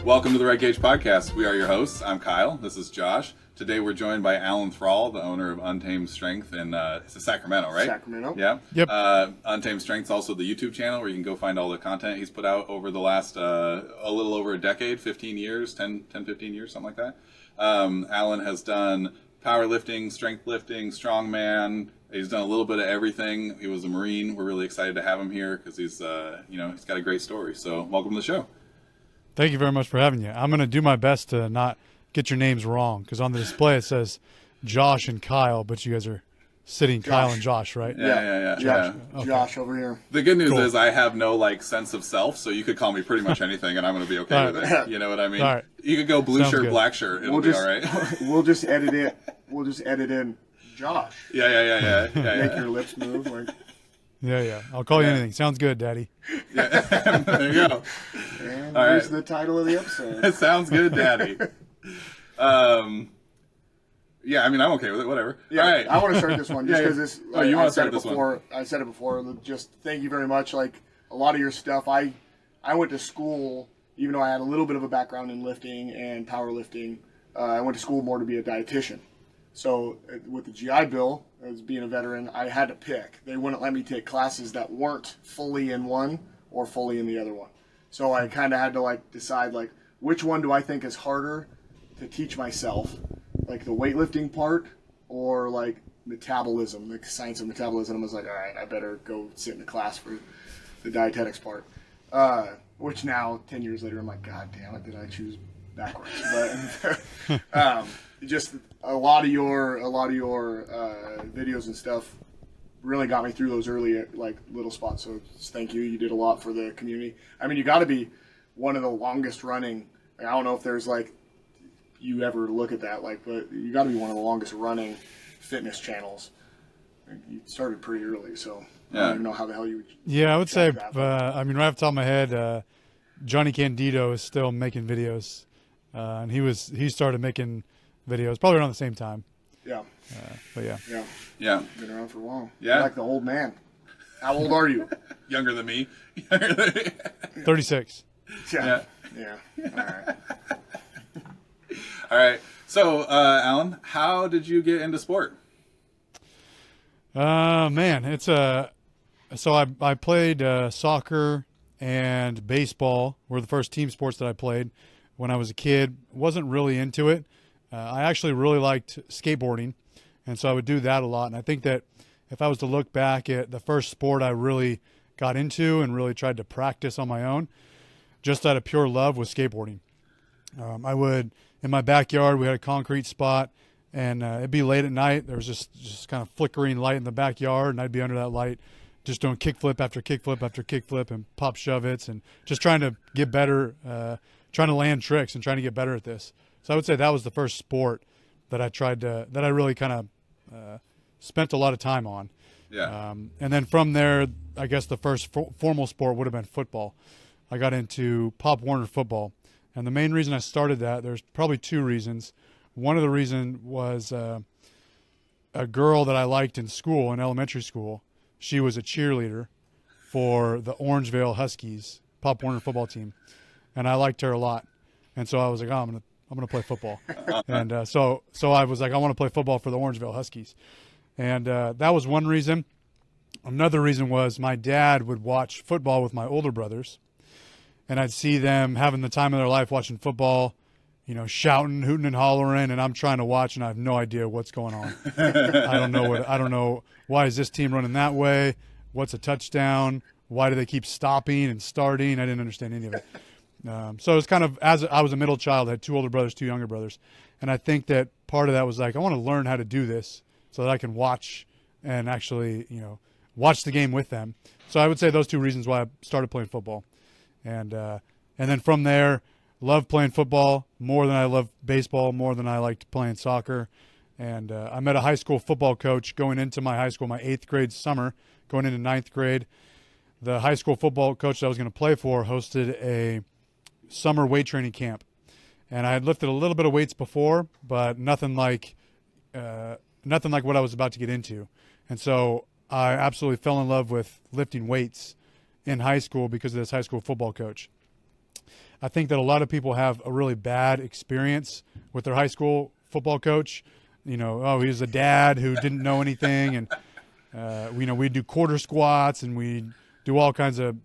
Welcome to the Red Gauge Podcast. We are your hosts. I'm Kyle. This is Josh. Today we're joined by Alan Thrall, the owner of Untamed Strength in it's Sacramento, right? Sacramento. Yeah. Yep. Untamed Strength's also the YouTube channel where you can go find all the content he's put out over the last a little over a decade, 15 years, 10, 15 years, something like that. Alan has done powerlifting, strength lifting, strongman. He's done a little bit of everything. He was a Marine. We're really excited to have him here because he's he's got a great story. So welcome to the show. Thank you very much for having you. I'm going to do my best to not get your names wrong because on the display it says Josh and Kyle, but you guys are sitting Kyle and Josh, right? Yeah. Josh over here. The good news is I have no sense of self, so you could call me pretty much anything, and I'm going to be okay with it. You know what I mean? All right. You could go blue Sounds shirt, good. black shirt. It'll be all right. We'll just edit it. We'll just edit in Josh. Yeah. Make your lips move. Yeah. I'll call you anything. Sounds good, Daddy. There you go. And All here's right. the title of the episode. It sounds good, Daddy. Yeah, I mean, I'm okay with it. Whatever. Yeah, All right. I want to start this one just because this. Oh, you want to I said start it this before. one? I said it before. Just thank you very much. Like a lot of your stuff, I went to school. Even though I had a little bit of a background in lifting and powerlifting, I went to school more to be a dietitian. So with the GI Bill, as being a veteran, I had to pick. They wouldn't let me take classes that weren't fully in one or fully in the other one. So I kind of had to decide which one do I think is harder to teach myself, like the weightlifting part or metabolism, the science of metabolism. I was like, all right, I better go sit in a class for the dietetics part. Which now, 10 years later, I'm like, God damn it, did I choose backwards? But just a lot of your videos and stuff really got me through those early little spots. So just thank you. You did a lot for the community. I mean, you got to be one of the longest running. I don't know if there's you ever look at that but you got to be one of the longest running fitness channels. You started pretty early, so I don't even know how the hell you would. Yeah, I would say, that. right off the top of my head, Johnny Candido is still making videos. And he started making videos probably around the same time. Yeah. But yeah. Yeah. Been around for a while. Yeah. You're like the old man. How old are you? Younger than me. 36. Yeah. All right. All right. So, Alan, how did you get into sport? Man, it's so I played soccer and baseball were the first team sports that I played when I was a kid. Wasn't really into it. I actually really liked skateboarding, and so I would do that a lot. And I think that if I was to look back at the first sport I really got into and really tried to practice on my own, just out of pure love, was skateboarding. I would, in my backyard, we had a concrete spot, and it'd be late at night. There was just kind of flickering light in the backyard, and I'd be under that light just doing kickflip after kickflip after kickflip and pop shove-its and just trying to get better, trying to land tricks and trying to get better at this. So I would say that was the first sport that I really kind of spent a lot of time on. Yeah. And then from there, I guess the first formal sport would have been football. I got into Pop Warner football. And the main reason I started that, there's probably two reasons. One of the reasons was a girl that I liked in school, in elementary school. She was a cheerleader for the Orangevale Huskies Pop Warner football team, and I liked her a lot. And so I was like, oh, I'm gonna play football. And so I was like, I want to play football for the Orangevale Huskies, and that was one reason. Another reason was my dad would watch football with my older brothers, and I'd see them having the time of their life watching football, shouting, hooting, and hollering, and I'm trying to watch, and I have no idea what's going on. I don't know. Why is this team running that way? What's a touchdown? Why do they keep stopping and starting? I didn't understand any of it. So it was kind of, as I was a middle child, I had two older brothers, two younger brothers, and I think that part of that was I want to learn how to do this so that I can watch and actually, watch the game with them. So I would say those two reasons why I started playing football, and then from there, loved playing football more than I loved baseball, more than I liked playing soccer. And I met a high school football coach going into my high school, my 8th grade summer, going into 9th grade. The high school football coach that I was going to play for hosted a summer weight training camp. And I had lifted a little bit of weights before, but nothing like what I was about to get into. And so I absolutely fell in love with lifting weights in high school because of this high school football coach. I think that a lot of people have a really bad experience with their high school football coach. You know, oh, he was a dad who didn't know anything, and we'd do quarter squats and we'd do all kinds of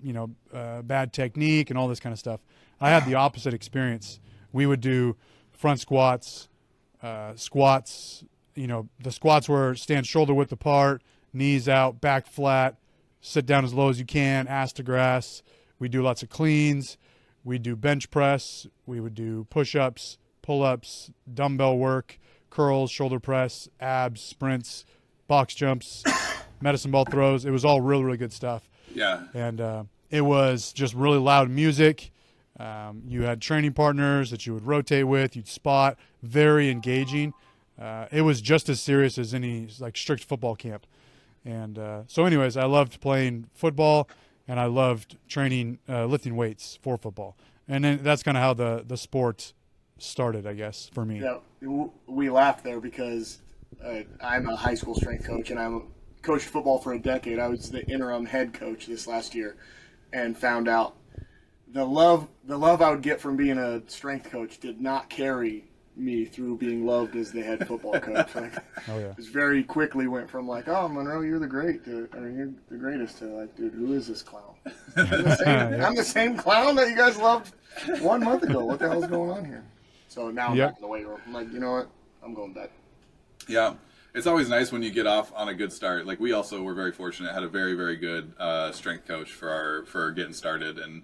bad technique and all this kind of stuff. I had the opposite experience. We would do front squats, squats. The squats were stand shoulder width apart, knees out, back flat, sit down as low as you can, ass to grass. We do lots of cleans. We do bench press. We would do push-ups, pull-ups, dumbbell work, curls, shoulder press, abs, sprints, box jumps, medicine ball throws. It was all really, really good stuff. Yeah. And it was just really loud music. You had training partners that you would rotate with. You'd spot. Very engaging. It was just as serious as any strict football camp. And so anyways, I loved playing football, and I loved training, lifting weights for football. And then that's kind of how the sport started, I guess, for me. Yeah, we laughed there because I'm a high school strength coach, and I coached football for a decade. I was the interim head coach this last year, and found out the love I would get from being a strength coach did not carry me through being loved as the head football coach. Oh yeah. It very quickly went from oh, Monroe, you're the great, to, you're the greatest, to dude, who is this clown? I'm the same clown that you guys loved 1 month ago. What the hell's going on here? So now I'm back in the weight room. I'm like, you know what? I'm going back. Yeah. It's always nice when you get off on a good start. We also were very fortunate, had a very, very good strength coach for getting started. And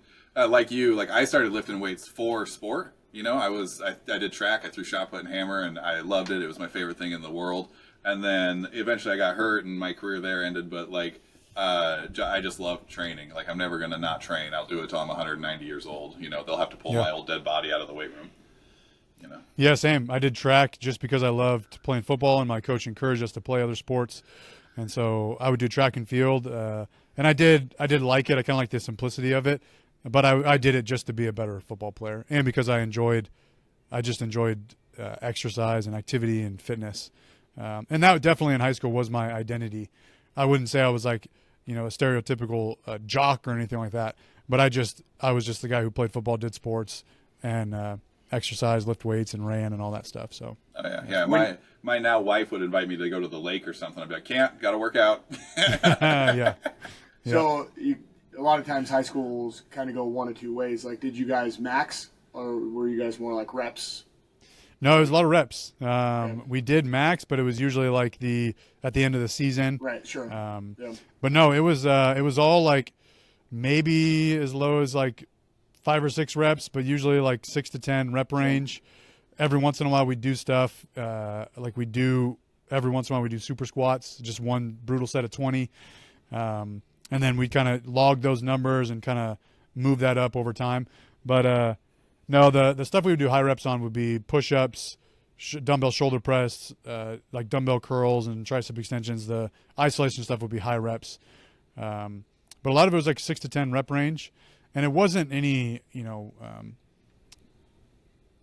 like you, I started lifting weights for sport. I did track, I threw shot put and hammer, and I loved it. It was my favorite thing in the world. And then eventually I got hurt and my career there ended, but I just love training. I'm never going to not train. I'll do it till I'm 190 years old. They'll have to pull my old dead body out of the weight room. Yeah, same. I did track just because I loved playing football, and my coach encouraged us to play other sports. And so I would do track and field, and I did like it. I kind of like the simplicity of it, but I did it just to be a better football player, and because I just enjoyed exercise and activity and fitness. And that definitely in high school was my identity. I wouldn't say I was a stereotypical jock or anything like that, but I was just the guy who played football, did sports, and exercise, lift weights, and ran and all that stuff. So. Oh, yeah. My now wife would invite me to go to the lake or something. I'd be like, can't, got to work out. Yeah. So a lot of times high schools kind of go one of two ways. Did you guys max, or were you guys more reps? No, it was a lot of reps. We did max, but it was usually at the end of the season. Right. Sure. But no, it was all maybe as low as 5 or 6 reps, but usually 6 to 10 rep range. Every once in a while we do stuff every once in a while we do super squats, just one brutal set of 20. And then we kind of log those numbers and kind of move that up over time. But no, the stuff we would do high reps on would be push-ups, dumbbell shoulder press, dumbbell curls and tricep extensions. The isolation stuff would be high reps. But a lot of it was 6 to 10 rep range. And it wasn't any,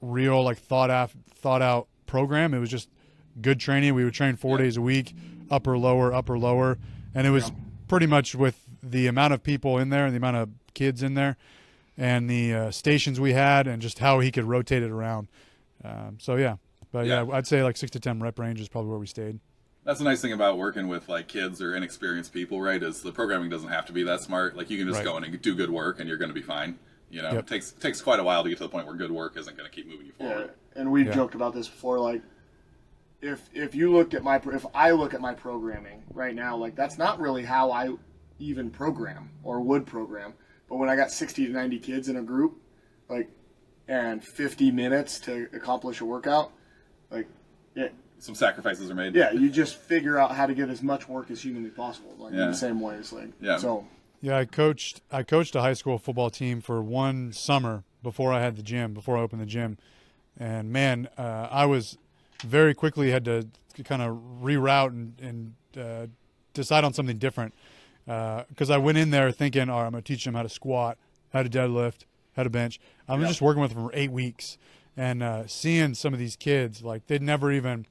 real thought out program. It was just good training. We would train 4 days a week, upper, lower. And it was pretty much with the amount of people in there and the amount of kids in there and the stations we had and just how he could rotate it around. I'd say 6 to 10 rep range is probably where we stayed. That's the nice thing about working with kids or inexperienced people, right? Is the programming doesn't have to be that smart. You can just go in and do good work, and you're going to be fine. It takes quite a while to get to the point where good work isn't going to keep moving you forward. Yeah, and we've joked about this before. If you looked at if I look at my programming right now, that's not really how I even program or would program. But when I got 60 to 90 kids in a group, and 50 minutes to accomplish a workout, some sacrifices are made. Yeah, you just figure out how to get as much work as humanly possible, in the same ways. So. Yeah, I coached a high school football team for one summer before I opened the gym, and man, I was very quickly had to kind of reroute and decide on something different because I went in there thinking, all right, I'm going to teach them how to squat, how to deadlift, how to bench. I'm just working with them for 8 weeks, and seeing some of these kids they'd never even.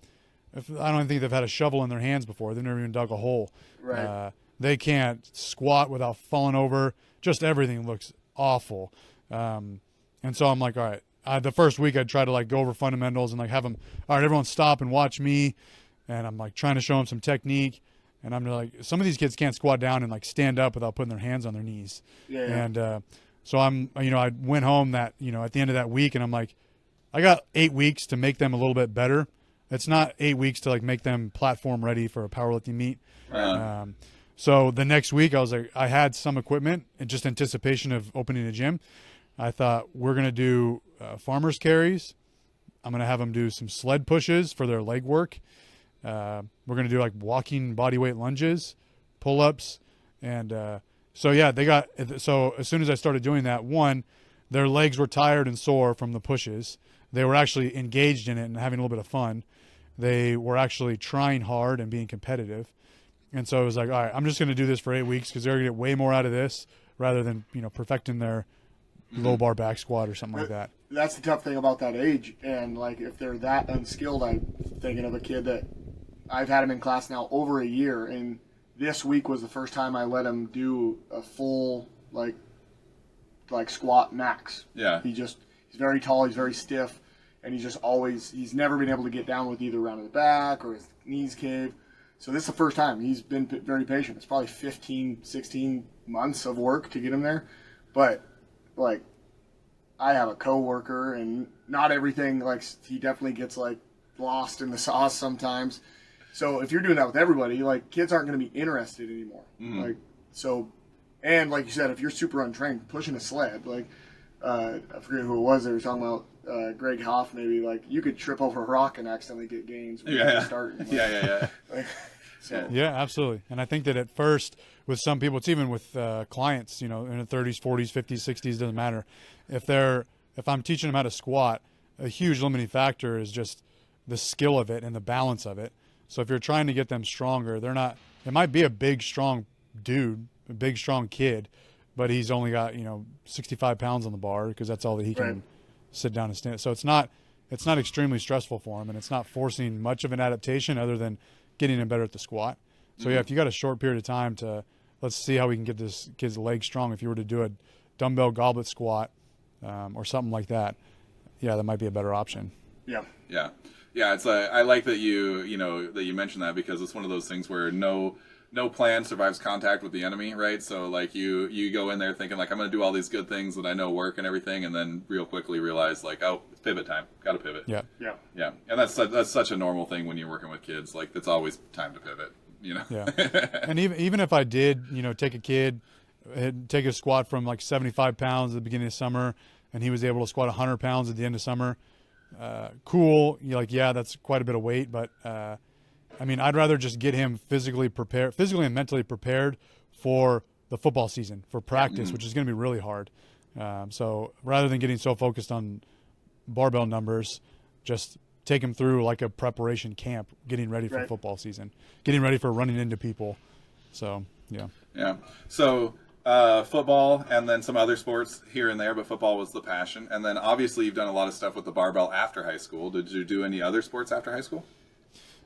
I don't think they've had a shovel in their hands before. They've never even dug a hole. Right. They can't squat without falling over. Just everything looks awful. And And so I'm like, all right. The first week I'd try to like go over fundamentals and like have them, all right, everyone stop and watch me. And I'm like trying to show them some technique. And I'm like, some of these kids can't squat down and like stand up without putting their hands on their knees. Yeah. And so I went home that, at the end of that week, and I'm like, I got 8 weeks to make them a little bit better. It's not 8 weeks to like make them platform ready for a powerlifting meet. So the next week I was like, I had some equipment in just anticipation of opening a gym. I thought we're going to do farmer's carries. I'm going to have them do some sled pushes for their leg work. We're going to do like walking body weight lunges, pull-ups. And so as soon as I started doing that, one, their legs were tired and sore from the pushes. They were actually engaged in it and having a little bit of fun. They were actually trying hard and being competitive. And so it was like, all right, I'm just going to do this for 8 weeks because they're going to get way more out of this rather than, perfecting their low bar back squat or something like that. That's the tough thing about that age. And like, if they're that unskilled, I'm thinking of a kid that I've had him in class now over a year. And this week was the first time I let him do a full, like squat max. Yeah. He's very tall. He's very stiff. And he's never been able to get down with either round of the back or his knees cave. So this is the first time. He's been very patient. It's probably 15, 16 months of work to get him there. But, like, I have a coworker, and not everything, like, he definitely gets, like, lost in the sauce sometimes. So if you're doing that with everybody, like, kids aren't going to be interested anymore. Like, so, and like you said, if you're super untrained, pushing a sled, like, I forget who it was they were talking about, Greg Hoff, maybe, like, you could trip over a rock and accidentally get gains when you start. Like, like, Yeah, absolutely. And I think that at first, with some people, it's even with clients, in their 30s, 40s, 50s, 60s, doesn't matter. If I'm teaching them how to squat, a huge limiting factor is just the skill of it and the balance of it. So if you're trying to get them stronger, it might be a big, strong dude, a big, strong kid, but he's only got, 65 pounds on the bar because that's all that he can sit down and stand. So it's not extremely stressful for him, and it's not forcing much of an adaptation other than getting him better at the squat. So if you got a short period of time let's see how we can get this kid's legs strong. If you were to do a dumbbell goblet squat or something like that, that might be a better option. Yeah. It's I like that that you mentioned that, because it's one of those things where no plan survives contact with the enemy, right? So like you go in there thinking like, I'm going to do all these good things that I know work and everything, and then real quickly realize like, oh, it's pivot time. Got to pivot. Yeah. And that's such a normal thing when you're working with kids. Like, it's always time to pivot. Yeah. And even if I did, take a kid, take a squat from like 75 pounds at the beginning of summer, and he was able to squat 100 pounds at the end of summer, cool. You're like, yeah, that's quite a bit of weight, but I'd rather just get him physically and mentally prepared for the football season, for practice, which is going to be really hard. So rather than getting so focused on barbell numbers, just take him through like a preparation camp, getting ready for football season, getting ready for running into people. So, yeah. So football and then some other sports here and there, but football was the passion. And then obviously you've done a lot of stuff with the barbell after high school. Did you do any other sports after high school?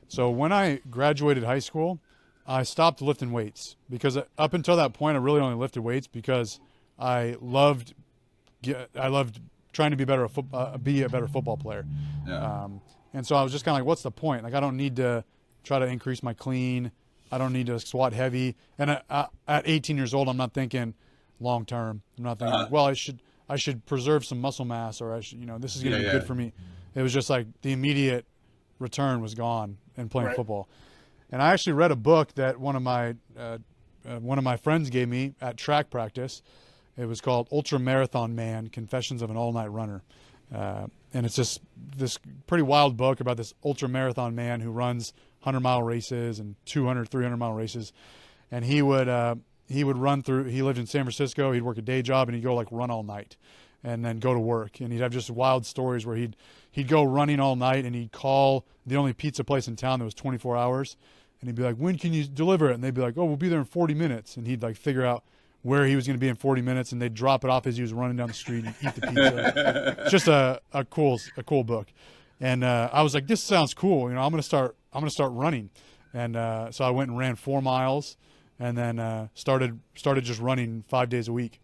So when I graduated high school, I stopped lifting weights, because up until that point I really only lifted weights because I loved trying to be a better football player. And so I was just kind of like, what's the point? Like, I don't need to try to increase my clean. I don't need to squat heavy. And at 18 years old, I'm not thinking long term. I'm not thinking, well, I should preserve some muscle mass, or I should, this is going to be good for me. It was just like the immediate return was gone in playing football. And I actually read a book that one of my friends gave me at track practice. It was called Ultra Marathon Man: Confessions of an All-Night Runner. And it's just this pretty wild book about this ultra marathon man who runs 100-mile races and 200, 300-mile races. And he would run through, he lived in San Francisco, he'd work a day job, and he'd go like run all night and then go to work. And he'd have just wild stories where he'd go running all night, and he'd call the only pizza place in town that was 24 hours. And he'd be like, when can you deliver it? And they'd be like, oh, we'll be there in 40 minutes. And he'd like figure out where he was going to be in 40 minutes, and they'd drop it off as he was running down the street and eat the pizza. It's just a cool book. And I was like, this sounds cool. I'm going to start running. And so I went and ran 4 miles, and then started just running 5 days a week.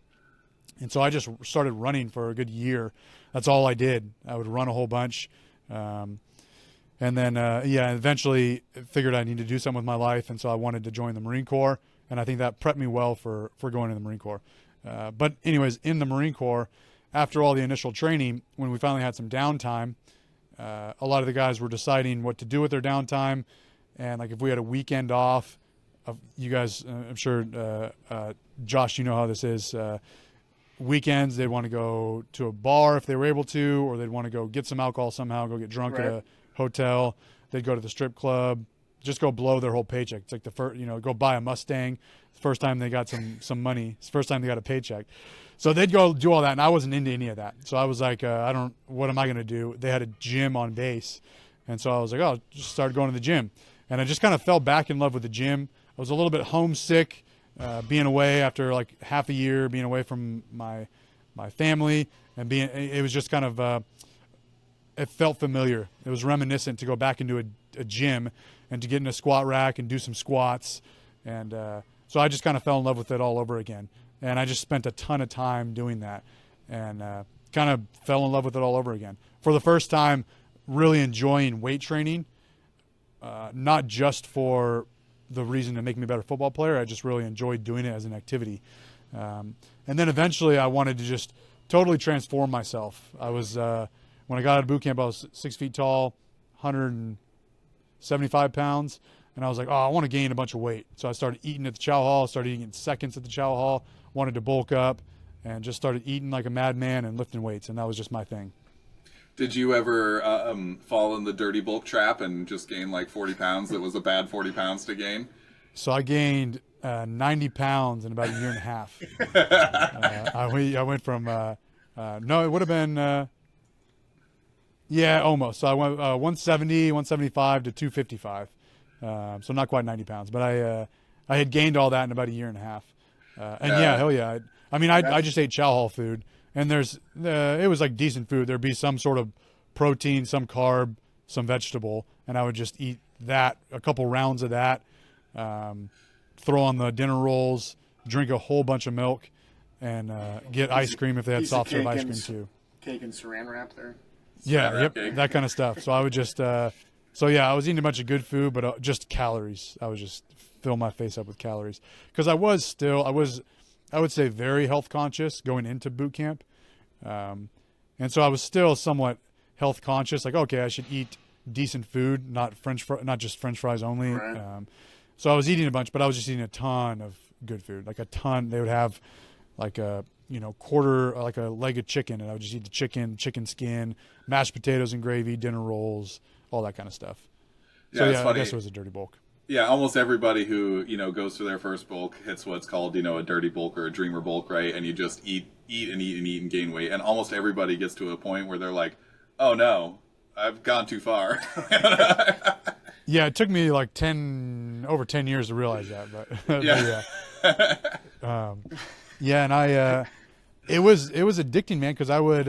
And so I just started running for a good year. That's all I did. I would run a whole bunch. And then, eventually figured I needed to do something with my life. And so I wanted to join the Marine Corps. And I think that prepped me well for going to the Marine Corps. But anyways, in the Marine Corps, after all the initial training, when we finally had some downtime, a lot of the guys were deciding what to do with their downtime. And like if we had a weekend off, you guys, I'm sure, Josh, you know how this is. Weekends, they'd want to go to a bar if they were able to, or they'd want to go get some alcohol somehow, go get drunk at a hotel. They'd go to the strip club, just go blow their whole paycheck. It's like the first, go buy a Mustang. The first time they got some money. It's the first time they got a paycheck. So they'd go do all that, and I wasn't into any of that. So I was like, what am I going to do? They had a gym on base. And so I was like, oh, just start going to the gym. And I just kind of fell back in love with the gym. I was a little bit homesick, being away after like half a year, being away from my family, and it was just kind of, it felt familiar. It was reminiscent to go back into a gym and to get in a squat rack and do some squats. And so I just kind of fell in love with it all over again. And I just spent a ton of time doing that, and kind of fell in love with it all over again. For the first time, really enjoying weight training, not just for the reason to make me a better football player. I just really enjoyed doing it as an activity. And then eventually I wanted to just totally transform myself. I was, when I got out of boot camp, I was 6 feet tall, 175 pounds. And I was like, oh, I want to gain a bunch of weight. So I started eating at the chow hall, started eating in seconds at the chow hall, wanted to bulk up, and just started eating like a madman and lifting weights. And that was just my thing. Did you ever fall in the dirty bulk trap and just gain like 40 pounds that was a bad 40 pounds to gain? So I gained 90 pounds in about a year and a half. I went from, no, it would have been, almost. So I went 170, 175 to 255. So not quite 90 pounds. But I had gained all that in about a year and a half. Hell yeah. I just ate chow hall food. And it was like decent food. There'd be some sort of protein, some carb, some vegetable, and I would just eat that, a couple rounds of that, throw on the dinner rolls, drink a whole bunch of milk, and get ice cream if they had soft serve ice cream too. Cake and saran wrap there. Yeah, that kind of stuff. So I would just, I was eating a bunch of good food, but just calories. I would just fill my face up with calories because I would say very health conscious going into boot camp. And so I was still somewhat health conscious. Like, okay, I should eat decent food, not just French fries only. Right. So I was eating a bunch, but I was just eating a ton of good food, like a ton. They would have like a, quarter, like a leg of chicken, and I would just eat the chicken skin, mashed potatoes and gravy, dinner rolls, all that kind of stuff. Yeah, So it's funny. I guess it was a dirty bulk. Yeah, almost everybody who, goes through their first bulk hits what's called, a dirty bulk or a dreamer bulk, right? And you just eat and gain weight. And almost everybody gets to a point where they're like, oh no, I've gone too far. Yeah, it took me like over 10 years to realize that, but Yeah. And it was addicting, man, because I would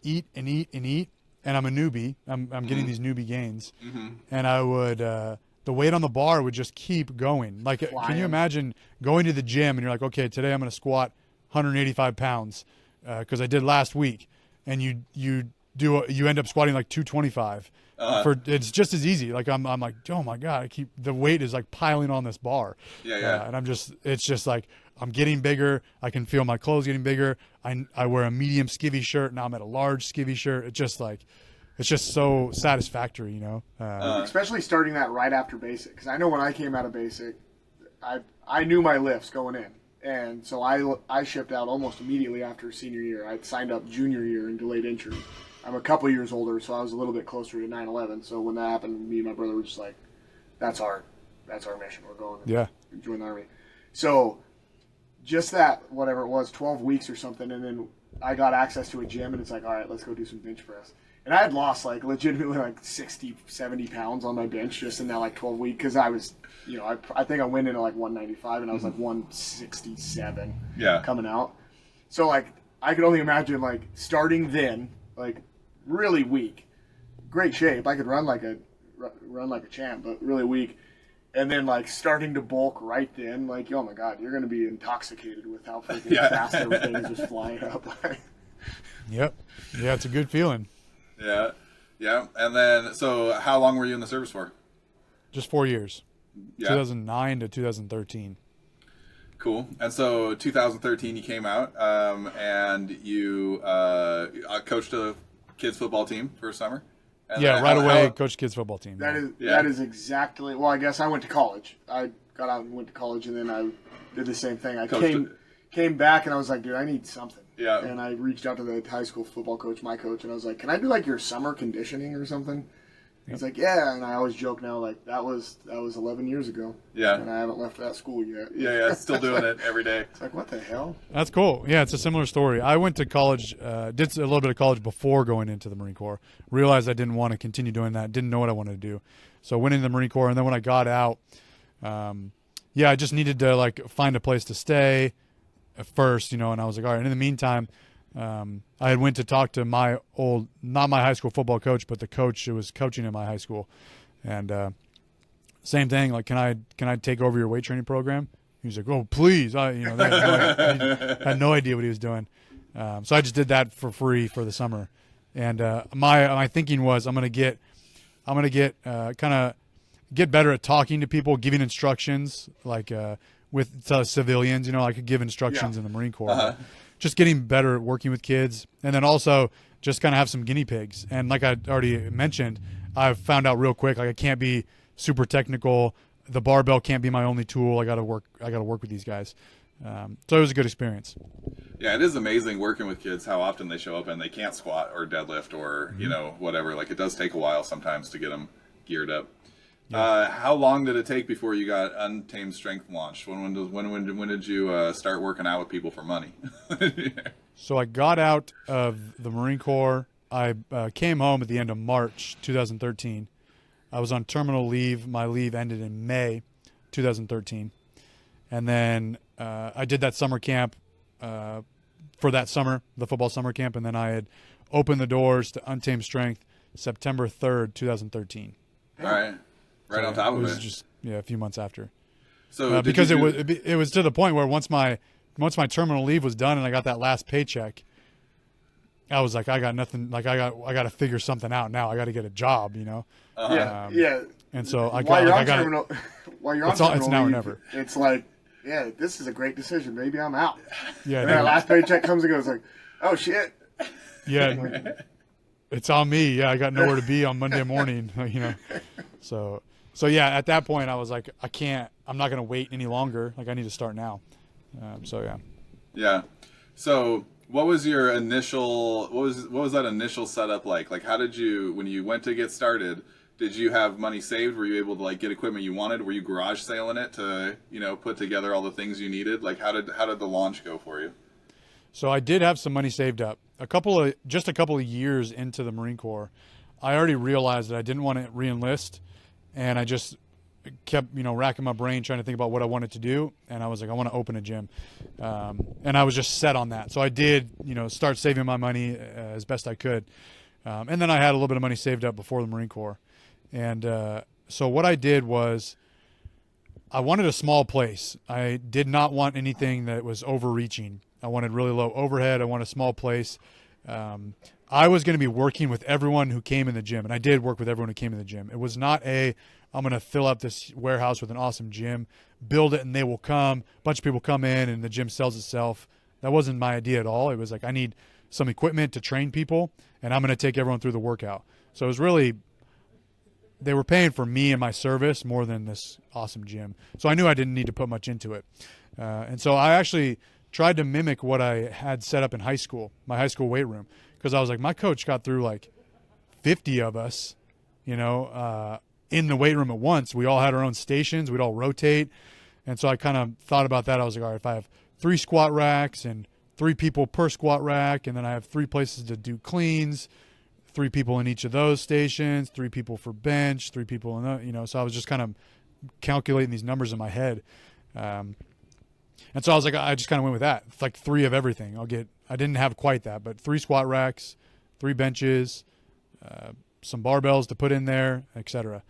eat and eat and eat, and I'm a newbie. I'm getting these newbie gains, and I would the weight on the bar would just keep going. Like, can you imagine going to the gym and you're like, okay, today I'm going to squat 185 pounds because I did last week, and you end up squatting like 225. It's just as easy. Like I'm like, oh my god, the weight is like piling on this bar. Yeah. And it's just like I'm getting bigger. I can feel my clothes getting bigger. I wear a medium skivvy shirt, now I'm at a large skivvy shirt. It's just so satisfactory, Especially starting that right after basic, because I know when I came out of basic, I knew my lifts going in, and so I shipped out almost immediately after senior year. I signed up junior year in delayed entry. I'm a couple years older, so I was a little bit closer to 9/11. So when that happened, me and my brother were just like, "That's our mission. We're going to join the army." So just that, whatever it was, 12 weeks or something, and then I got access to a gym, and it's like, all right, let's go do some bench press. And I had lost like legitimately like 60, 70 pounds on my bench just in that like 12 week, because I was, I think I went in at like 195 and I was like 167 coming out. So like I could only imagine like starting then, like really weak, great shape. I could run like a champ, but really weak. and then like starting to bulk right then, like, oh my God, you're going to be intoxicated with how freaking Yeah. fast everything is just flying up. Yep. Yeah, it's a good feeling. Yeah. Yeah. And then, so how long were you in the service for? Just 4 years, Yeah. 2009 to 2013. Cool. And so 2013 you came out, and you coached a kids football team for a summer. And Yeah, then right away, how- coach kids football team. That is exactly. Well, I guess I went to college. I got out and went to college, and then I did the same thing. I Coached came back, and I was like, dude, I need something. Yeah. And I reached out to the high school football coach, my coach, and I was like, can I do like your summer conditioning or something? He's like, yeah, and I always joke now, like that was 11 years ago. Yeah. And I haven't left that school yet. Yeah, still doing it every day. It's like, what the hell? That's cool. Yeah, it's a similar story. I went to college, did a little bit of college before going into the Marine Corps. Realized I didn't want to continue doing that. Didn't know what I wanted to do. So went into the Marine Corps, and then when I got out, I just needed to like find a place to stay at first, and I was like, all right. And in the meantime, I had went to talk to my not my high school football coach, but the coach who was coaching in my high school, and same thing. Like, can I take over your weight training program? He was like, oh, please. I had no idea what he was doing. So I just did that for free for the summer. And my thinking was I'm gonna get kind of get better at talking to people, giving instructions, like with civilians. I could give instructions in the Marine Corps. Uh-huh. Just getting better at working with kids, and then also just kind of have some guinea pigs. And like I already mentioned, I found out real quick, like I can't be super technical. The barbell can't be my only tool. I got to work with these guys. So it was a good experience. Yeah, it is amazing working with kids how often they show up and they can't squat or deadlift or whatever. Like, it does take a while sometimes to get them geared up. Yeah. How long did it take before you got Untamed Strength launched? When did you start working out with people for money? So I got out of the Marine Corps. I came home at the end of March 2013. I was on terminal leave. My leave ended in May 2013. And then I did that summer camp for that summer, the football summer camp, and then I had opened the doors to Untamed Strength September 3rd, 2013. All right. Right on top of it. It was just a few months after. So because it was to the point where once my terminal leave was done and I got that last paycheck, I was like, I got nothing. Like I got to figure something out now. I got to get a job, Uh-huh. Yeah. And so While you're on terminal, it's now or never. It's like, yeah, this is a great decision. Maybe I'm out. Yeah. And then that last paycheck comes and goes like, oh shit. Yeah. It's on me. Yeah, I got nowhere to be on Monday morning. So yeah, at that point I was like, I'm not going to wait any longer. Like, I need to start now. Yeah. So what was your initial, what was that initial setup like? Like, how did you, when you went to get started, did you have money saved? Were you able to like get equipment you wanted? Were you garage sailing it to, put together all the things you needed? Like, how did the launch go for you? So I did have some money saved up. A couple of years into the Marine Corps, I already realized that I didn't want to re-enlist, and I just kept, racking my brain trying to think about what I wanted to do. And I was like, I want to open a gym. And I was just set on that. So I did, start saving my money as best I could. And then I had a little bit of money saved up before the Marine Corps. And so what I did was I wanted a small place. I did not want anything that was overreaching. I wanted really low overhead. I wanted a small place. I was going to be working with everyone who came in the gym, and I did work with everyone who came in the gym. It was not I'm going to fill up this warehouse with an awesome gym, build it, and they will come. A bunch of people come in, and the gym sells itself. That wasn't my idea at all. It was like, I need some equipment to train people, and I'm going to take everyone through the workout. So it was really, they were paying for me and my service more than this awesome gym. So I knew I didn't need to put much into it. And so I actually tried to mimic what I had set up in high school, my high school weight room, because I was like, my coach got through like 50 of us, in the weight room at once. We all had our own stations. We'd all rotate. And so I kind of thought about that. I was like, all right, if I have 3 squat racks and 3 people per squat rack, and then I have 3 places to do cleans, 3 people in each of those stations, 3 people for bench, 3 people in the, so I was just kind of calculating these numbers in my head. And so I was like, I just kind of went with that. It's like 3 of everything. I didn't have quite that, but 3 squat racks, 3 benches, some barbells to put in there, etc.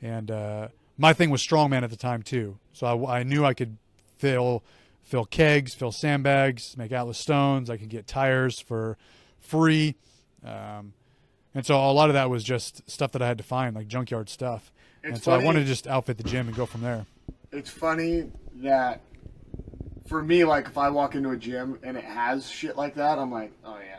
And my thing was strongman at the time too. So I knew I could fill kegs, fill sandbags, make Atlas stones. I could get tires for free. And so a lot of that was just stuff that I had to find, like junkyard stuff. And so I wanted to just outfit the gym and go from there. It's funny that for me, like if I walk into a gym and it has shit like that, I'm like, oh yeah.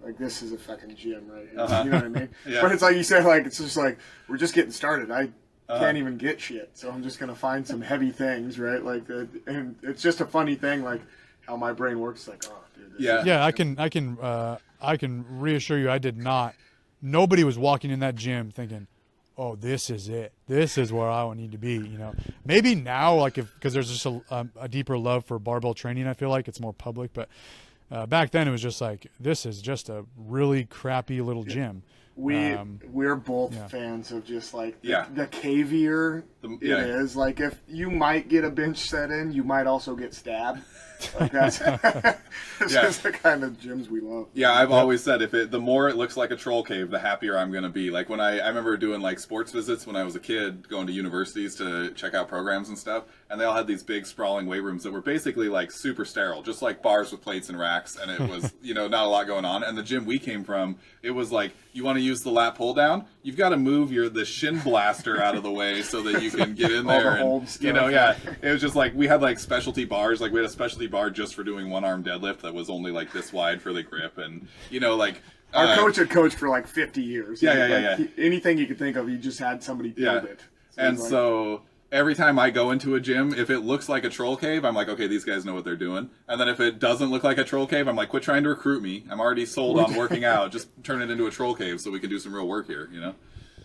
Like, this is a fucking gym right here. You know what I mean? Yeah. But it's like you said, like, it's just like, we're just getting started. I can't even get shit. So I'm just going to find some heavy things, right? Like, and it's just a funny thing, like, how my brain works. Like, oh, dude. Yeah, I can reassure you I did not. Nobody was walking in that gym thinking, oh, this is it. This is where I need to be, you know. Maybe now, like, because there's just a deeper love for barbell training, I feel like. It's more public, but back then it was just like, this is just a really crappy little gym. We're both fans of just like the cavier it Yeah. is. Like if you might get a bench set in, you might also get stabbed. Like that's just the kind of gyms we love. Yeah, I've always said the more it looks like a troll cave, the happier I'm going to be. Like when I remember doing like sports visits when I was a kid, going to universities to check out programs and stuff, and they all had these big sprawling weight rooms that were basically like super sterile, just like bars with plates and racks, and it was not a lot going on. And the gym we came from, it was like, you want to use the lat pull down, you've got to move the shin blaster out of the way so that you can get in there. And it was just like we had like specialty bars. Like we had a specialty bar just for doing one arm deadlift that was only like this wide for the grip, and like our coach had coached for like 50 years. Yeah. Anything you could think of, he just had somebody build it. So every time I go into a gym, if it looks like a troll cave, I'm like, okay, these guys know what they're doing. And then if it doesn't look like a troll cave, I'm like, quit trying to recruit me. I'm already sold on working out. Just turn it into a troll cave so we can do some real work here,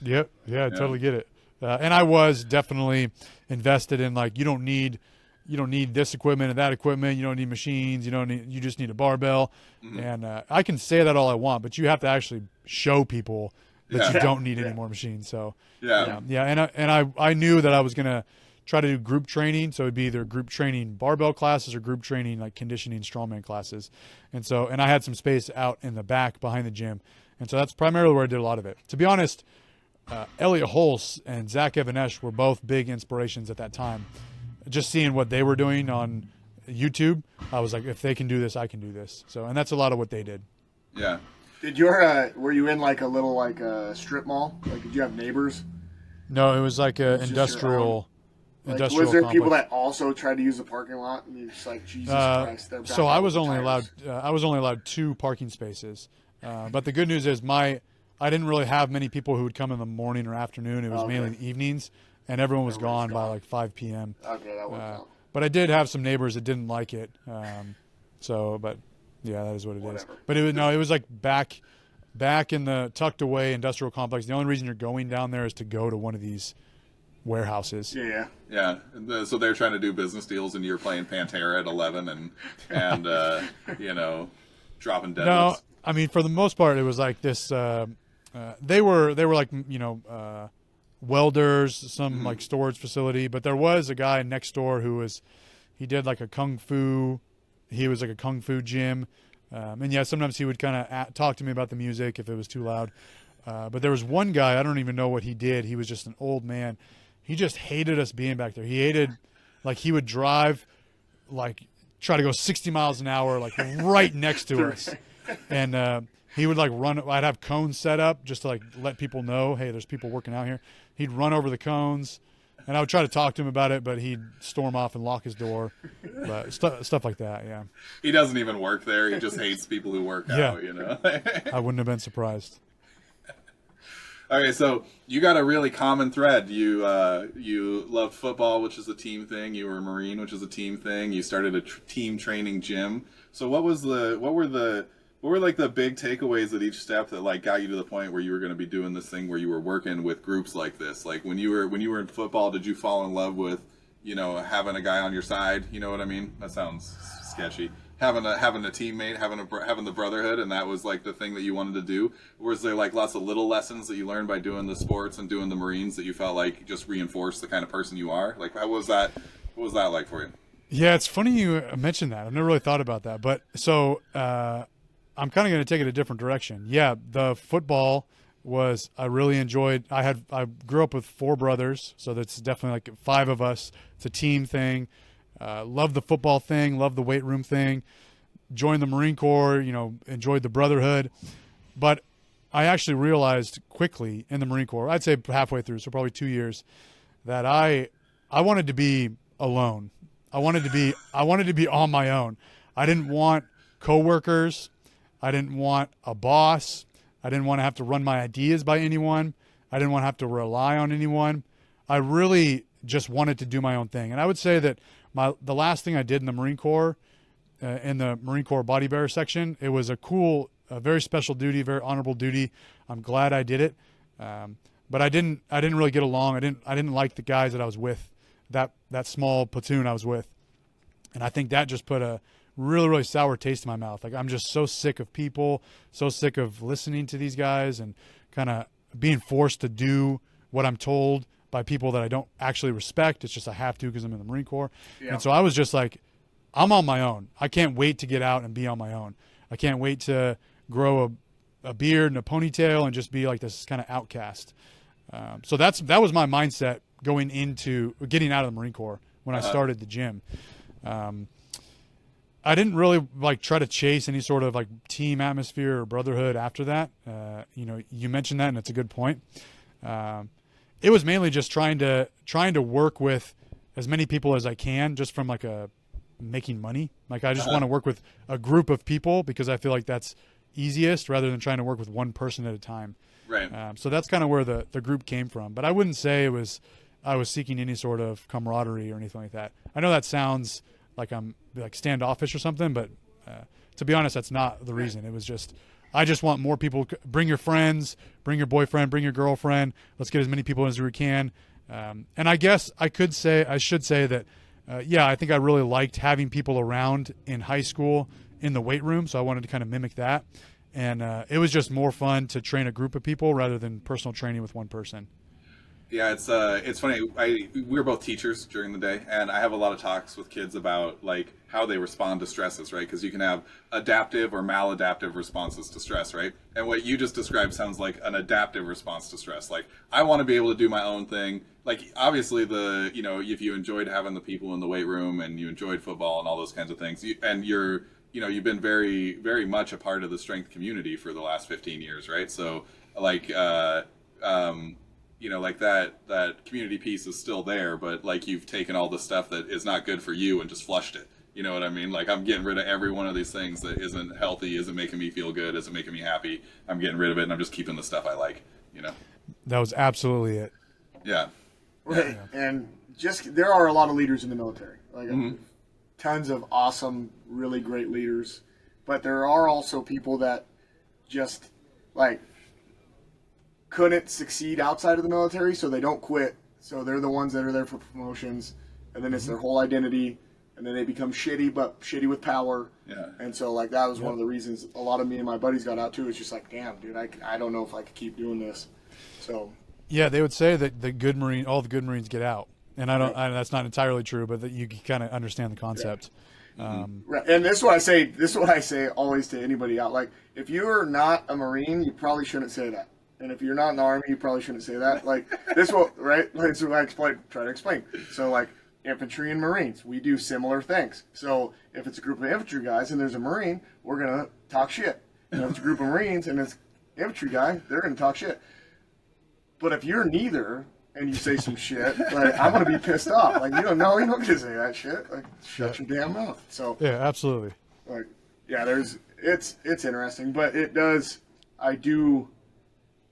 Yep. Yeah, I totally get it. And I was definitely invested in like, you don't need this equipment and that equipment. You don't need machines. You just need a barbell. Mm-hmm. And I can say that all I want, but you have to actually show people that you don't need any more machines. So and I knew that I was gonna try to do group training, so it'd be either group training barbell classes or group training like conditioning strongman classes. And I had some space out in the back behind the gym, and so that's primarily where I did a lot of it. To be honest, Elliot Holst and Zach Evanesh were both big inspirations at that time. Just seeing what they were doing on YouTube, I was like, if they can do this, I can do this. So, and that's a lot of what they did. Yeah. Did were you in like a little like a strip mall? Like, did you have neighbors? No, it was like a industrial. Was there complex. people that also tried to use the parking lot, and you're just like, Jesus Christ? They're back So I was only tires. allowed 2 parking spaces, but the good news is I didn't really have many people who would come in the morning or afternoon. It was mainly in the evenings, and everyone was gone by like 5 p.m. Okay, that works out. But I did have some neighbors that didn't like it. But yeah, that is what it is. But it was like back in the tucked away industrial complex. The only reason you're going down there is to go to one of these warehouses. Yeah. So they're trying to do business deals, and you're playing Pantera at 11, and dropping deadlifts. No, I mean for the most part, it was like this. They were like welders, some like storage facility. But there was a guy next door he did like a kung fu. He was like a kung fu gym. And sometimes he would kind of talk to me about the music if it was too loud. But there was one guy, I don't even know what he did. He was just an old man. He just hated us being back there. He hated, like, he would drive, like, try to go 60 miles an hour, like, right next to us. And he would, like, run. I'd have cones set up just to, like, let people know, hey, there's people working out here. He'd run over the cones. And I would try to talk to him about it, but he'd storm off and lock his door. But stuff like that, yeah. He doesn't even work there. He just hates people who work out, I wouldn't have been surprised. Okay, so you got a really common thread. You love football, which is a team thing. You were a Marine, which is a team thing. You started a team training gym. So what were the big takeaways at each step that like got you to the point where you were going to be doing this thing where you were working with groups like this? Like when you were in football, did you fall in love with, having a guy on your side? You know what I mean? That sounds sketchy. Having a teammate, having the brotherhood, and that was like the thing that you wanted to do. Or was there like lots of little lessons that you learned by doing the sports and doing the Marines that you felt like just reinforced the kind of person you are? Like what was that like for you? Yeah, it's funny you mentioned that. I've never really thought about that. But so I'm kind of going to take it a different direction. Yeah, the football was I really enjoyed. I grew up with 4 brothers, so that's definitely like 5 of us. It's a team thing. Love the football thing. Love the weight room thing. Joined the Marine Corps. Enjoyed the brotherhood. But I actually realized quickly in the Marine Corps, I'd say halfway through, so probably 2 years, that I wanted to be alone. I wanted to be on my own. I didn't want coworkers. I didn't want a boss. I didn't want to have to run my ideas by anyone. I didn't want to have to rely on anyone. I really just wanted to do my own thing. And I would say that the last thing I did in the Marine Corps, in the Marine Corps body bearer section, it was a very special duty, very honorable duty. I'm glad I did it. But I didn't really get along. I didn't like the guys that I was with, that small platoon I was with. And I think that just put a really, really sour taste in my mouth. Like, I'm just so sick of people, so sick of listening to these guys and kind of being forced to do what I'm told by people that I don't actually respect. It's just I have to because I'm in the Marine Corps. Yeah. And so I was just like, I'm on my own. I can't wait to get out and be on my own. I can't wait to grow a beard and a ponytail and just be like this kind of outcast. So that was my mindset going into getting out of the Marine Corps when I started the gym. I didn't really try to chase any sort of team atmosphere or brotherhood after that. You mentioned that, and it's a good point. It was mainly just trying to work with as many people as I can, just from making money. I just want to work with a group of people because I feel like that's easiest rather than trying to work with one person at a time. Right. So that's kind of where the group came from. But I wouldn't say I was seeking any sort of camaraderie or anything like that. I know that sounds like I'm standoffish or something, but to be honest, that's not the reason. It was just, I just want more people. Bring your friends, bring your boyfriend, bring your girlfriend. Let's get as many people as we can. And I guess I should say that, I think I really liked having people around in high school in the weight room. So I wanted to kind of mimic that. And it was just more fun to train a group of people rather than personal training with one person. Yeah, it's funny. We were both teachers during the day, and I have a lot of talks with kids about how they respond to stresses, right? Because you can have adaptive or maladaptive responses to stress, right? And what you just described sounds like an adaptive response to stress. I want to be able to do my own thing. Obviously, if you enjoyed having the people in the weight room and you enjoyed football and all those kinds of things, you've been very, very much a part of the strength community for the last 15 years, right? So that community piece is still there, but you've taken all the stuff that is not good for you and just flushed it. You know what I mean? I'm getting rid of every one of these things that isn't healthy, isn't making me feel good, isn't making me happy. I'm getting rid of it, and I'm just keeping the stuff I like. That was absolutely it. Yeah. Right. Yeah. And there are a lot of leaders in the military. Tons of awesome, really great leaders, but there are also people that just couldn't succeed outside of the military, so they don't quit. So they're the ones that are there for promotions, and then it's their whole identity, and then they become shitty, but shitty with power. Yeah. And so that was one of the reasons a lot of me and my buddies got out too. It's just damn, dude, I don't know if I could keep doing this. So. Yeah, they would say that all the good Marines get out, and that's not entirely true, but that you kind of understand the concept. Yeah. Right. And this is what I say. This is what I say always to anybody out. If you're not a Marine, you probably shouldn't say that. And if you're not in the Army, you probably shouldn't say that. This will, right? So I try to explain. So infantry and Marines, we do similar things. So if it's a group of infantry guys and there's a Marine, we're going to talk shit. And if it's a group of Marines and it's infantry guy, they're going to talk shit. But if you're neither and you say some shit, I'm going to be pissed off. You don't know, you're not going to say that shit. Shut your damn mouth. So yeah, absolutely. It's interesting, but I do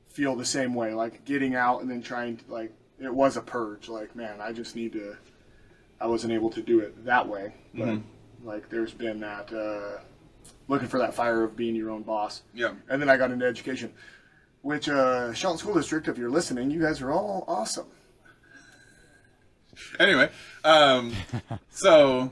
feel the same way, getting out and then trying to it was a purge. Man, I wasn't able to do it that way, but there's been that looking for that fire of being your own boss. Yeah. And then I got into education, which Shelton School District, if you're listening, you guys are all awesome. Anyway, so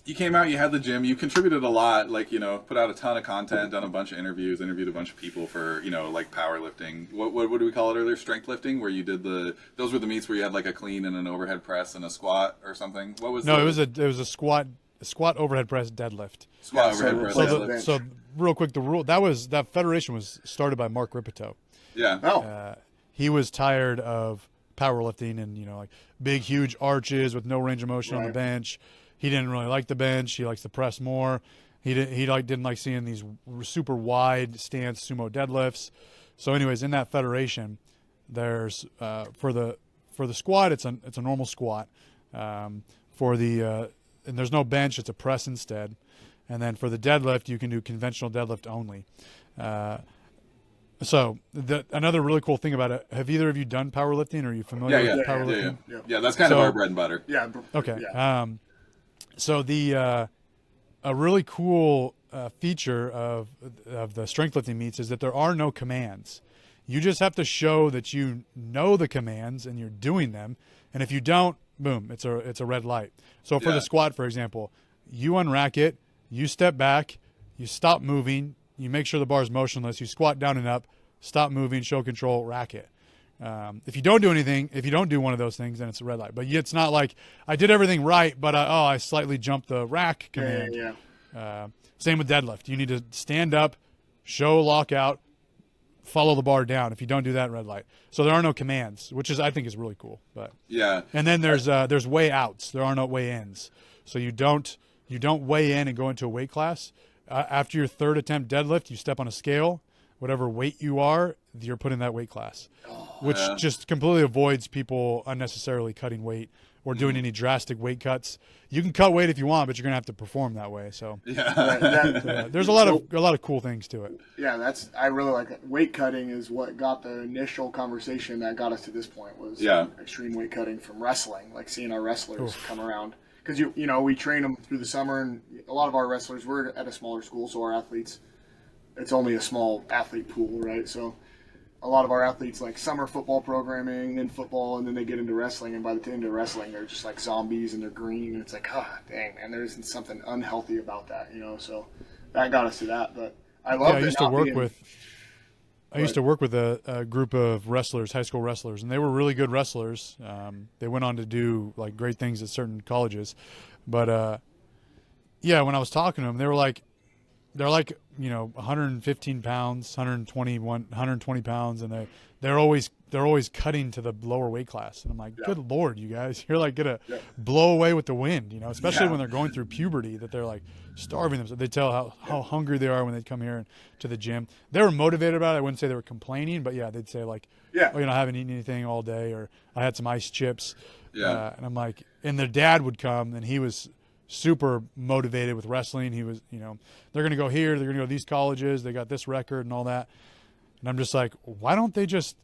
you came out, you had the gym, you contributed a lot, put out a ton of content, done a bunch of interviews, interviewed a bunch of people for, powerlifting. What do we call it earlier? Strength lifting, where you did those were the meets where you had a clean and an overhead press and a squat or something. What was No, it was a squat overhead press deadlift. Squat overhead press deadlift. So real quick, that federation was started by Mark Ripito. Yeah. Oh, He was tired of powerlifting and, like big, huge arches with no range of motion on the Right. bench. He didn't really like the bench. He likes to press more. Didn't like seeing these super wide stance sumo deadlifts. So anyways, in that federation, there's for the squat, it's a normal squat. For the and there's no bench, it's a press instead. And then for the deadlift, you can do conventional deadlift only. So another really cool thing about it, have either of you done powerlifting? Or are you familiar with powerlifting? Yeah, that's kind of our bread and butter. yeah. Okay. Yeah. So a really cool feature of the strength lifting meets is that there are no commands. You just have to show that you know the commands and you're doing them. And if you don't, boom, it's a red light. So for the squat, for example, you unrack it, you step back, you stop moving, you make sure the bar is motionless, you squat down and up, stop moving, show control, rack it. If you don't do anything, if you don't do one of those things, then it's a red light. But it's not like I did everything right, but I slightly jumped the rack command. Same with deadlift. You need to stand up, show lockout, follow the bar down. If you don't do that, red light. So there are no commands, which I think is really cool. But yeah. And then there's way outs. There are no way ins. So you don't weigh in and go into a weight class. After your third attempt deadlift, you step on a scale. Whatever weight you are, you're put in that weight class, which just completely avoids people unnecessarily cutting weight or doing any drastic weight cuts. You can cut weight if you want, but you're gonna have to perform that way. So there's a lot of cool things to it. Yeah, I really like it. Weight cutting is what got the initial conversation that got us to this point was extreme weight cutting from wrestling, like seeing our wrestlers come around. Because we train them through the summer, and a lot of our wrestlers, we're at a smaller school, so our athletes, it's only a small athlete pool, right? So a lot of our athletes like summer football programming, then football, and then they get into wrestling, and by the end of wrestling, they're just like zombies and they're green, and it's like, dang, man, there isn't something unhealthy about that, So that got us to that. But I love I used to work with a group of wrestlers, high school wrestlers, and they were really good wrestlers. They went on to do like great things at certain colleges, but when I was talking to them, they're like 115 pounds, 120 pounds, and they're always cutting to the lower weight class. And I'm like, good Lord, you guys, you're like gonna blow away with the wind, especially when they're going through puberty, that they're like starving themselves. They tell how hungry they are when they come here to the gym. They were motivated about it. I wouldn't say they were complaining, but they'd say like, I haven't eaten anything all day, or I had some ice chips. And I'm like, and their dad would come, and he was super motivated with wrestling. He was, they're going to go here, they're going to go to these colleges, they got this record and all that. And I'm just like, why don't they just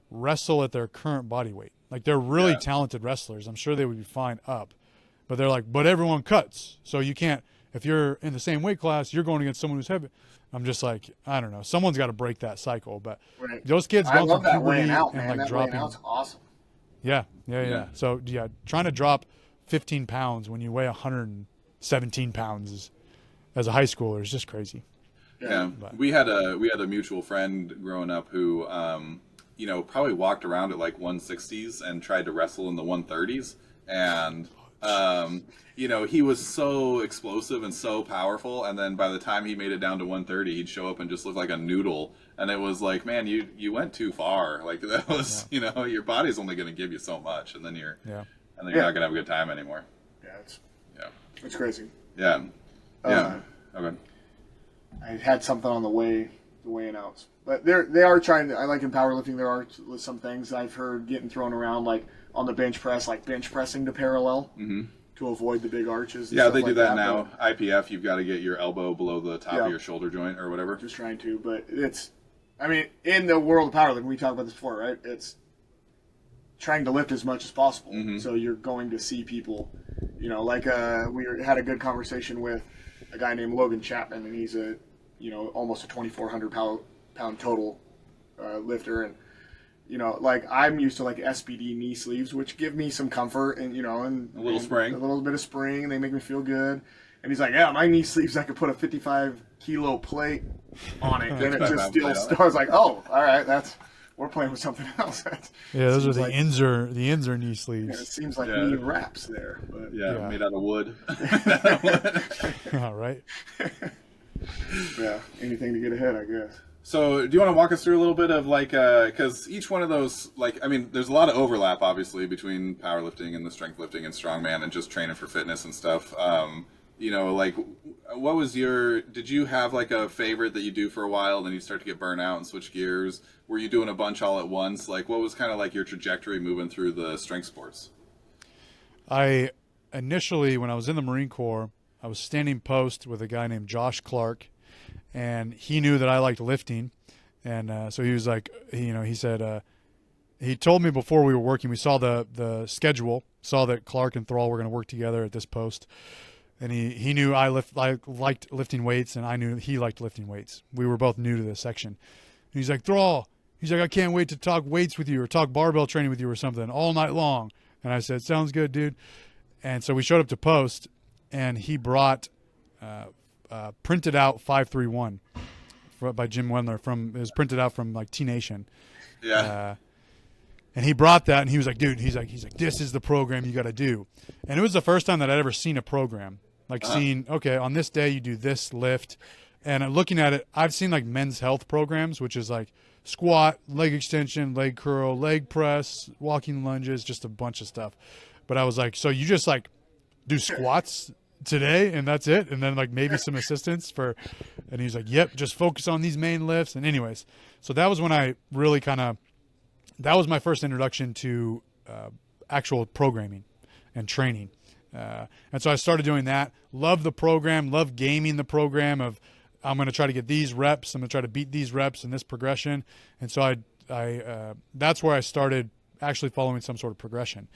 wrestle at their current body weight? Like, they're really talented wrestlers. I'm sure they would be fine up. But they're like, but everyone cuts. So you can't, if you're in the same weight class, you're going against someone who's heavy. I'm just like, I don't know. Someone's got to break that cycle. But those kids going through puberty and like dropping. That's awesome. Yeah. So trying to drop 15 pounds when you weigh 117 pounds as a high schooler is just crazy. We had a mutual friend growing up who probably walked around at like 160s and tried to wrestle in the 130s, and he was so explosive and so powerful, and then by the time he made it down to 130, he'd show up and just look like a noodle. And it was like, man, you went too far. Like, that was your body's only going to give you so much, and then you're not gonna have a good time anymore. It's crazy. Okay. I had something on the weighing outs, but they are trying to. I like in powerlifting, there are some things I've heard getting thrown around, like on the bench press, like bench pressing to parallel to avoid the big arches. Yeah, they do that now. IPF, you've got to get your elbow below the top of your shoulder joint or whatever. Just trying to, but in the world of powerlifting, we talked about this before, right? It's trying to lift as much as possible. So you're going to see people, we had a good conversation with a guy named Logan Chapman, and he's almost a 2,400 pound total lifter. And, I'm used to like SPD knee sleeves, which give me some comfort and, and a little spring, a little bit of spring, and they make me feel good. And he's like, my knee sleeves, I could put a 55 kilo plate on it. And it just still starts like, all right, we're playing with something else. Those are the Inzer knee sleeves. It seems like knee wraps there. But made out of wood. All right. Anything to get ahead, I guess. So, do you want to walk us through a little bit of like, because each one of those, like, I mean, there's a lot of overlap, obviously, between powerlifting and the strength lifting and strongman and just training for fitness and stuff. Like, what was did you have like a favorite that you do for a while, then you start to get burnt out and switch gears? Were you doing a bunch all at once? Like, what was kind of like your trajectory moving through the strength sports? I initially, when I was in the Marine Corps, I was standing post with a guy named Josh Clark, and he knew that I liked lifting, and so he was like, he said, he told me before we were working, we saw the schedule, saw that Clark and Thrall were going to work together at this post, and he knew I liked lifting weights, and I knew he liked lifting weights. We were both new to this section. And he's like, Thrall, he's like, I can't wait to talk weights with you or talk barbell training with you or something all night long. And I said, sounds good, dude. And so we showed up to post, and he brought printed out 531 by Jim Wendler it was printed out from like T Nation. Yeah. And he brought that, and he was like, dude, he's like, this is the program you got to do. And it was the first time that I'd ever seen a program, like seeing, okay, on this day you do this lift. And looking at it, I've seen like men's health programs, which is like squat, leg extension, leg curl, leg press, walking lunges, just a bunch of stuff. But I was like, so you just like do squats today and that's it? And then like maybe some assistance and he's like, yep, just focus on these main lifts. And anyways, so that was when I really that was my first introduction to actual programming and training. And so I started doing that. Love the program, love gaming the program of I'm going to try to get these reps. I'm going to try to beat these reps in this progression. And so that's where I started actually following some sort of progression.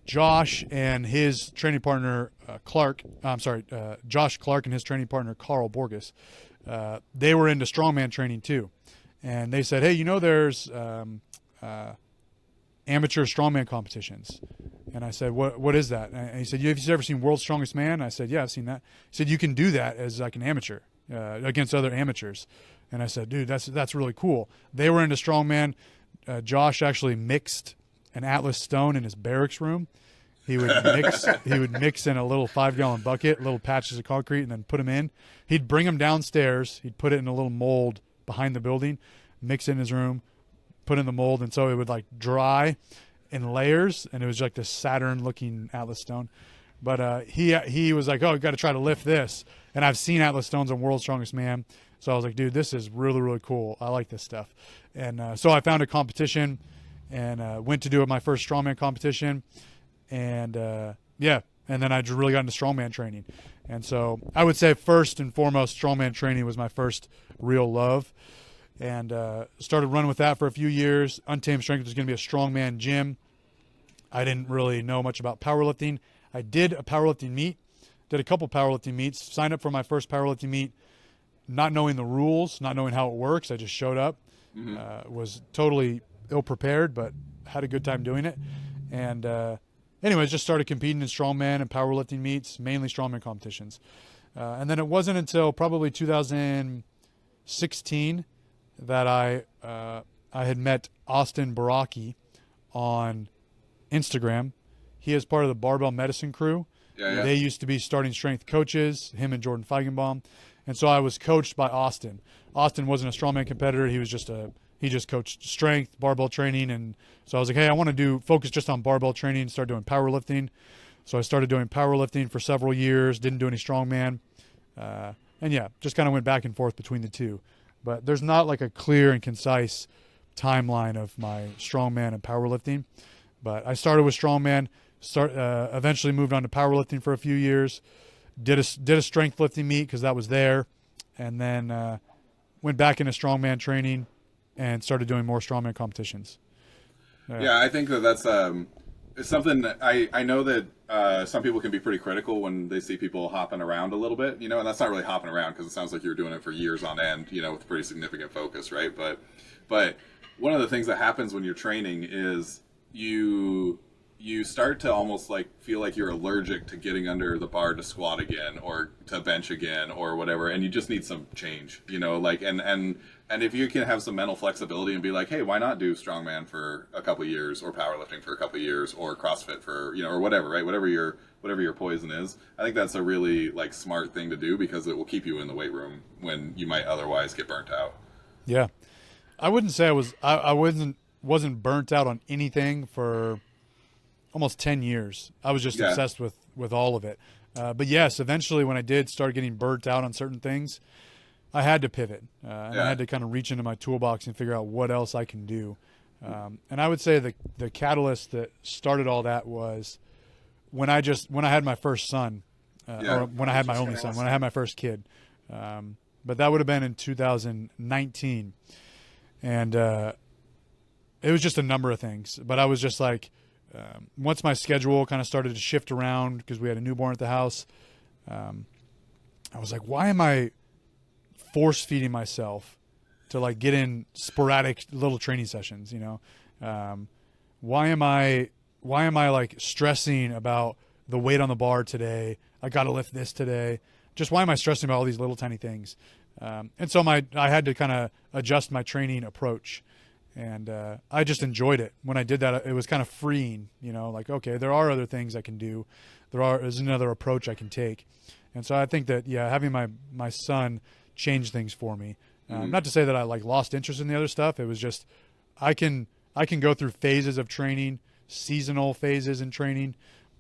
Josh and his training partner, Josh Clark and his training partner, Carl Borges, they were into strongman training too. And they said, hey, there's amateur strongman competitions. And I said, what is that? And he said, have you ever seen World's Strongest Man? I said, yeah, I've seen that. He said, you can do that as like an amateur against other amateurs. And I said, dude, that's really cool. They were into strongman. Josh actually mixed an Atlas stone in his barracks room. He would mix in a little 5-gallon bucket, little patches of concrete, and then put them in. He'd bring them downstairs. He'd put it in a little mold behind the building, mix in his room, put in the mold, and so it would like dry in layers, and it was like this Saturn-looking Atlas stone. But he was like, oh, you got to try to lift this. And I've seen Atlas stones on World's Strongest Man, so I was like, dude, this is really, really cool. I like this stuff. And so I found a competition and went to do my first strongman competition. And and then I just really got into strongman training. And so I would say first and foremost, strongman training was my first real love. And started running with that for a few years. Untamed Strength was going to be a strongman gym. I didn't really know much about powerlifting. I did a powerlifting meet, did a couple powerlifting meets, signed up for my first powerlifting meet, not knowing the rules, not knowing how it works. I just showed up, was totally ill-prepared, but had a good time doing it. And anyways, just started competing in strongman and powerlifting meets, mainly strongman competitions. And then it wasn't until probably 2016 that I had met Austin Baraki on Instagram. He is part of the Barbell Medicine crew. Yeah. They used to be starting strength coaches, him and Jordan Feigenbaum. And so I was coached by Austin. Austin wasn't a strongman competitor. He just coached strength, barbell training. And so I was like, hey, I want to focus just on barbell training, start doing powerlifting. So I started doing powerlifting for several years, didn't do any strongman. Just kind of went back and forth between the two. But there's not like a clear and concise timeline of my strongman and powerlifting. But I started with strongman, eventually moved on to powerlifting for a few years, did a strength lifting meet because that was there, and then went back into strongman training and started doing more strongman competitions. Yeah, I think that's it's something that I know that some people can be pretty critical when they see people hopping around a little bit, and that's not really hopping around because it sounds like you're doing it for years on end, with pretty significant focus, right? But one of the things that happens when you're training is you start to almost like feel like you're allergic to getting under the bar to squat again or to bench again or whatever, and you just need some change, and if you can have some mental flexibility and be like, hey, why not do strongman for a couple of years or powerlifting for a couple of years or CrossFit for or whatever, right? Whatever your poison is, I think that's a really like smart thing to do because it will keep you in the weight room when you might otherwise get burnt out. Yeah. I wouldn't say I wasn't burnt out on anything for almost 10 years. I was just Yeah. obsessed with all of it. But yes, eventually when I did start getting burnt out on certain things, I had to pivot. And I Yeah. had to kind of reach into my toolbox and figure out what else I can do. And I would say the catalyst that started all that was when I had my first son, Yeah. or when I had my only son, when I had my first kid. But that would have been in 2019. And it was just a number of things. But I was just like, once my schedule kind of started to shift around because we had a newborn at the house, I was like, why am I force feeding myself to like get in sporadic little training sessions? Why am I like stressing about the weight on the bar today? I got to lift this today. Just why am I stressing about all these little tiny things? And so I had to kind of adjust my training approach. And I just enjoyed it. When I did that, it was kind of freeing, like, okay, there are other things I can do. There's another approach I can take. And so I think that, yeah, having my son changed things for me. Not to say that I like lost interest in the other stuff. It was just, I can go through phases of training, seasonal phases in training.